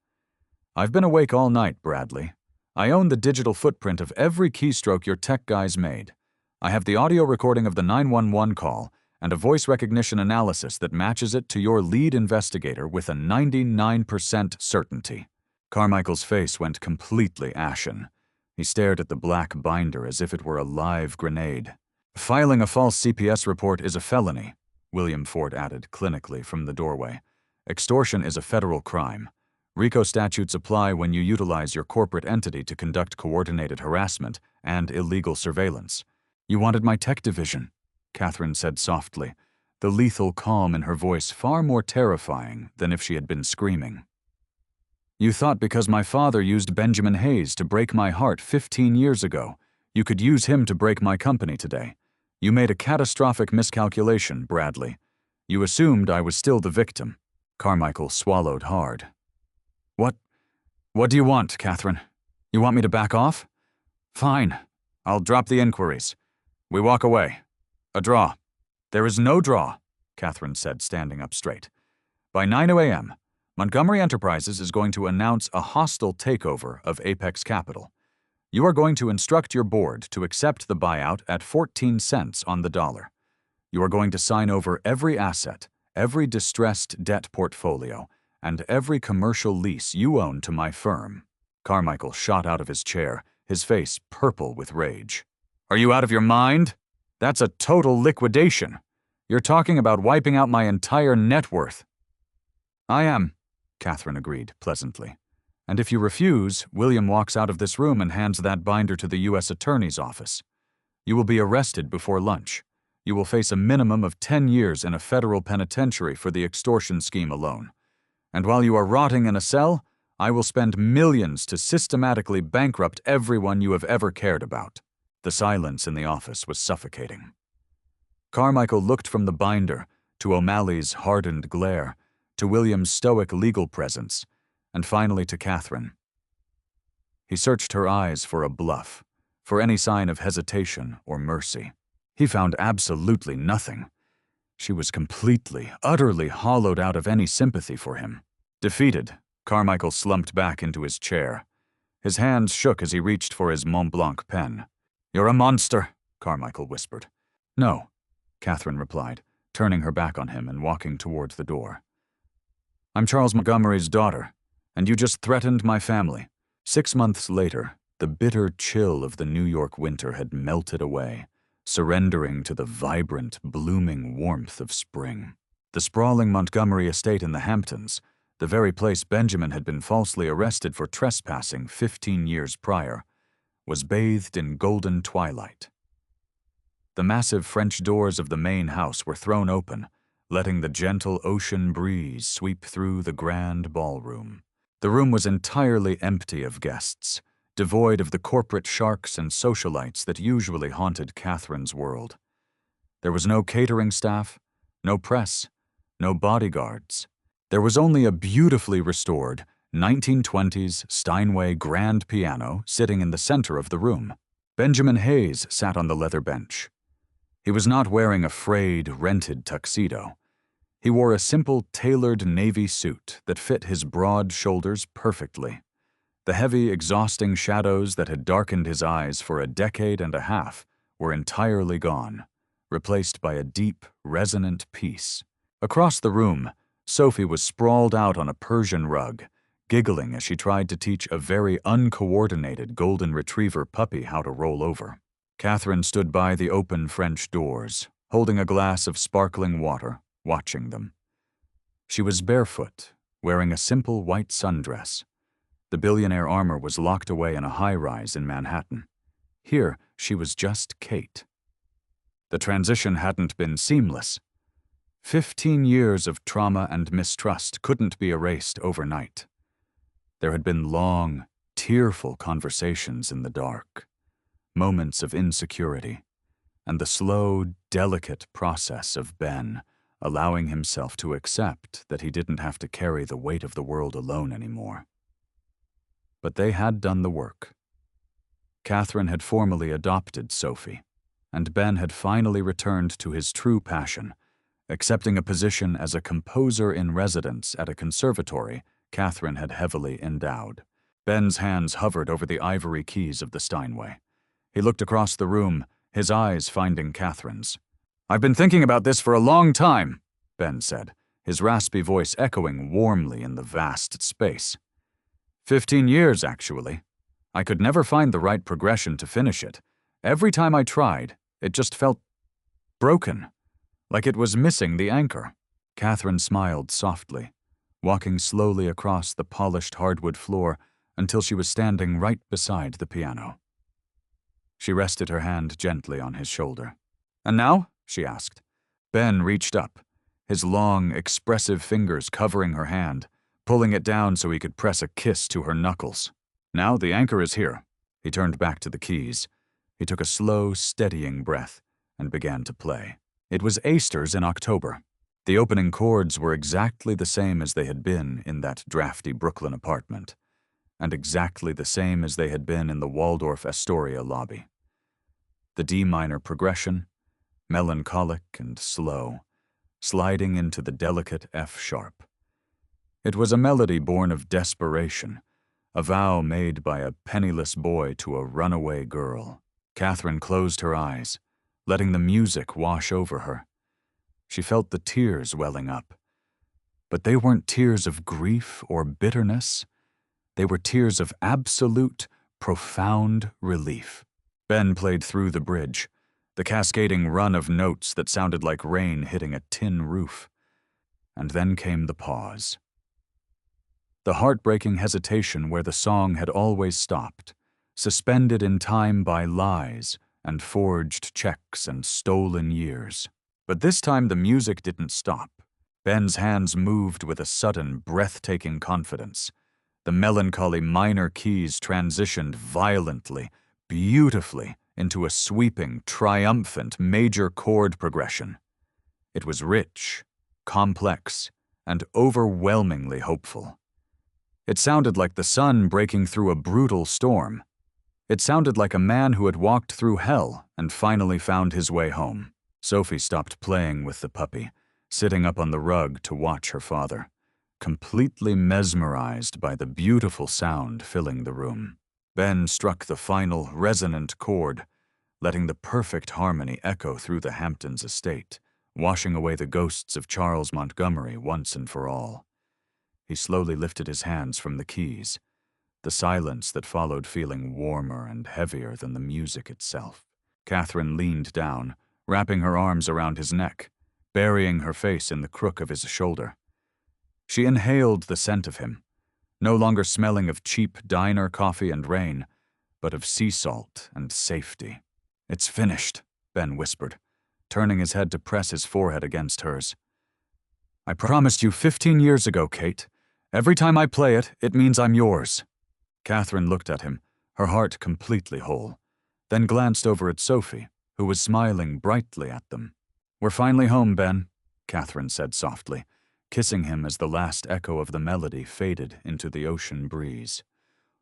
"I've been awake all night, Bradley. I own the digital footprint of every keystroke your tech guys made. I have the audio recording of the 911 call and a voice recognition analysis that matches it to your lead investigator with a 99% certainty." Carmichael's face went completely ashen. He stared at the black binder as if it were a live grenade. "Filing a false CPS report is a felony," William Ford added clinically from the doorway. Extortion is a federal crime. RICO statutes apply when you utilize your corporate entity to conduct coordinated harassment and illegal surveillance. You wanted my tech division, Catherine said softly, the lethal calm in her voice far more terrifying than if she had been screaming. You thought because my father used Benjamin Hayes to break my heart 15 years ago, you could use him to break my company today. You made a catastrophic miscalculation, Bradley. You assumed I was still the victim. Carmichael swallowed hard. What do you want, Catherine? You want me to back off? Fine. I'll drop the inquiries. We walk away. A draw. There is no draw, Catherine said, standing up straight. By 9 a.m., Montgomery Enterprises is going to announce a hostile takeover of Apex Capital. You are going to instruct your board to accept the buyout at 14 cents on the dollar. You are going to sign over every asset, every distressed debt portfolio, and every commercial lease you own to my firm. Carmichael shot out of his chair, his face purple with rage. Are you out of your mind? That's a total liquidation. You're talking about wiping out my entire net worth. I am, Catherine agreed pleasantly. And if you refuse, William walks out of this room and hands that binder to the U.S. Attorney's office. You will be arrested before lunch. You will face a minimum of 10 years in a federal penitentiary for the extortion scheme alone. And while you are rotting in a cell, I will spend millions to systematically bankrupt everyone you have ever cared about. The silence in the office was suffocating. Carmichael looked from the binder to O'Malley's hardened glare, to William's stoic legal presence, and finally to Catherine. He searched her eyes for a bluff, for any sign of hesitation or mercy. He found absolutely nothing. She was completely, utterly hollowed out of any sympathy for him. Defeated, Carmichael slumped back into his chair. His hands shook as he reached for his Mont Blanc pen. You're a monster, Carmichael whispered. No, Catherine replied, turning her back on him and walking toward the door. I'm Charles Montgomery's daughter, and you just threatened my family. 6 months later, the bitter chill of the New York winter had melted away, surrendering to the vibrant, blooming warmth of spring. The sprawling Montgomery estate in the Hamptons, the very place Benjamin had been falsely arrested for trespassing 15 years prior, was bathed in golden twilight. The massive French doors of the main house were thrown open, letting the gentle ocean breeze sweep through the grand ballroom. The room was entirely empty of guests, devoid of the corporate sharks and socialites that usually haunted Catherine's world. There was no catering staff, no press, no bodyguards. There was only a beautifully restored 1920s Steinway grand piano sitting in the center of the room. Benjamin Hayes sat on the leather bench. He was not wearing a frayed, rented tuxedo. He wore a simple, tailored navy suit that fit his broad shoulders perfectly. The heavy, exhausting shadows that had darkened his eyes for a decade and a half were entirely gone, replaced by a deep, resonant peace. Across the room, Sophie was sprawled out on a Persian rug, giggling as she tried to teach a very uncoordinated golden retriever puppy how to roll over. Catherine stood by the open French doors, holding a glass of sparkling water, watching them. She was barefoot, wearing a simple white sundress. The billionaire armor was locked away in a high-rise in Manhattan. Here, she was just Kate. The transition hadn't been seamless. 15 years of trauma and mistrust couldn't be erased overnight. There had been long, tearful conversations in the dark, moments of insecurity, and the slow, delicate process of Ben allowing himself to accept that he didn't have to carry the weight of the world alone anymore. But they had done the work. Catherine had formally adopted Sophie, and Ben had finally returned to his true passion, accepting a position as a composer in residence at a conservatory Catherine had heavily endowed. Ben's hands hovered over the ivory keys of the Steinway. He looked across the room, his eyes finding Catherine's. I've been thinking about this for a long time, Ben said, his raspy voice echoing warmly in the vast space. 15 years, actually. I could never find the right progression to finish it. Every time I tried, it just felt broken, like it was missing the anchor. Catherine smiled softly, walking slowly across the polished hardwood floor until she was standing right beside the piano. She rested her hand gently on his shoulder. "And now?" she asked. Ben reached up, his long, expressive fingers covering her hand, pulling it down so he could press a kiss to her knuckles. "Now the anchor is here." He turned back to the keys. He took a slow, steadying breath and began to play. It was Easter's in October. The opening chords were exactly the same as they had been in that drafty Brooklyn apartment, and exactly the same as they had been in the Waldorf Astoria lobby. The D minor progression, melancholic and slow, sliding into the delicate F sharp. It was a melody born of desperation, a vow made by a penniless boy to a runaway girl. Catherine closed her eyes, letting the music wash over her. She felt the tears welling up. But they weren't tears of grief or bitterness. They were tears of absolute, profound relief. Ben played through the bridge, the cascading run of notes that sounded like rain hitting a tin roof. And then came the pause. The heartbreaking hesitation where the song had always stopped, suspended in time by lies and forged checks and stolen years. But this time the music didn't stop. Ben's hands moved with a sudden, breathtaking confidence. The melancholy minor keys transitioned violently, beautifully, into a sweeping, triumphant major chord progression. It was rich, complex, and overwhelmingly hopeful. It sounded like the sun breaking through a brutal storm. It sounded like a man who had walked through hell and finally found his way home. Sophie stopped playing with the puppy, sitting up on the rug to watch her father, completely mesmerized by the beautiful sound filling the room. Ben struck the final, resonant chord, letting the perfect harmony echo through the Hamptons estate, washing away the ghosts of Charles Montgomery once and for all. He slowly lifted his hands from the keys, the silence that followed feeling warmer and heavier than the music itself. Catherine leaned down, wrapping her arms around his neck, burying her face in the crook of his shoulder. She inhaled the scent of him, no longer smelling of cheap diner coffee and rain, but of sea salt and safety. "It's finished," Ben whispered, turning his head to press his forehead against hers. "I promised you 15 years ago, Kate. Every time I play it, it means I'm yours." Catherine looked at him, her heart completely whole, then glanced over at Sophie, who was smiling brightly at them. "We're finally home, Ben," Catherine said softly, kissing him as the last echo of the melody faded into the ocean breeze.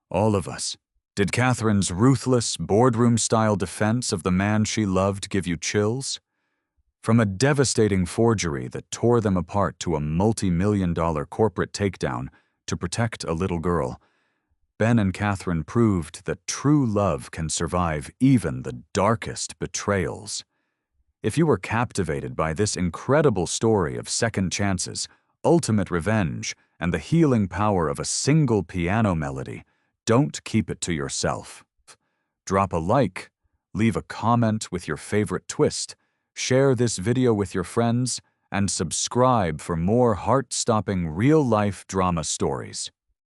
"All of us." Did Catherine's ruthless, boardroom-style defense of the man she loved give you chills? From a devastating forgery that tore them apart to a multi-million-dollar corporate takedown to protect a little girl, Ben and Catherine proved that true love can survive even the darkest betrayals. If you were captivated by this incredible story of second chances, ultimate revenge, and the healing power of a single piano melody, don't keep it to yourself. Drop a like, leave a comment with your favorite twist, share this video with your friends, and subscribe for more heart-stopping real-life drama stories.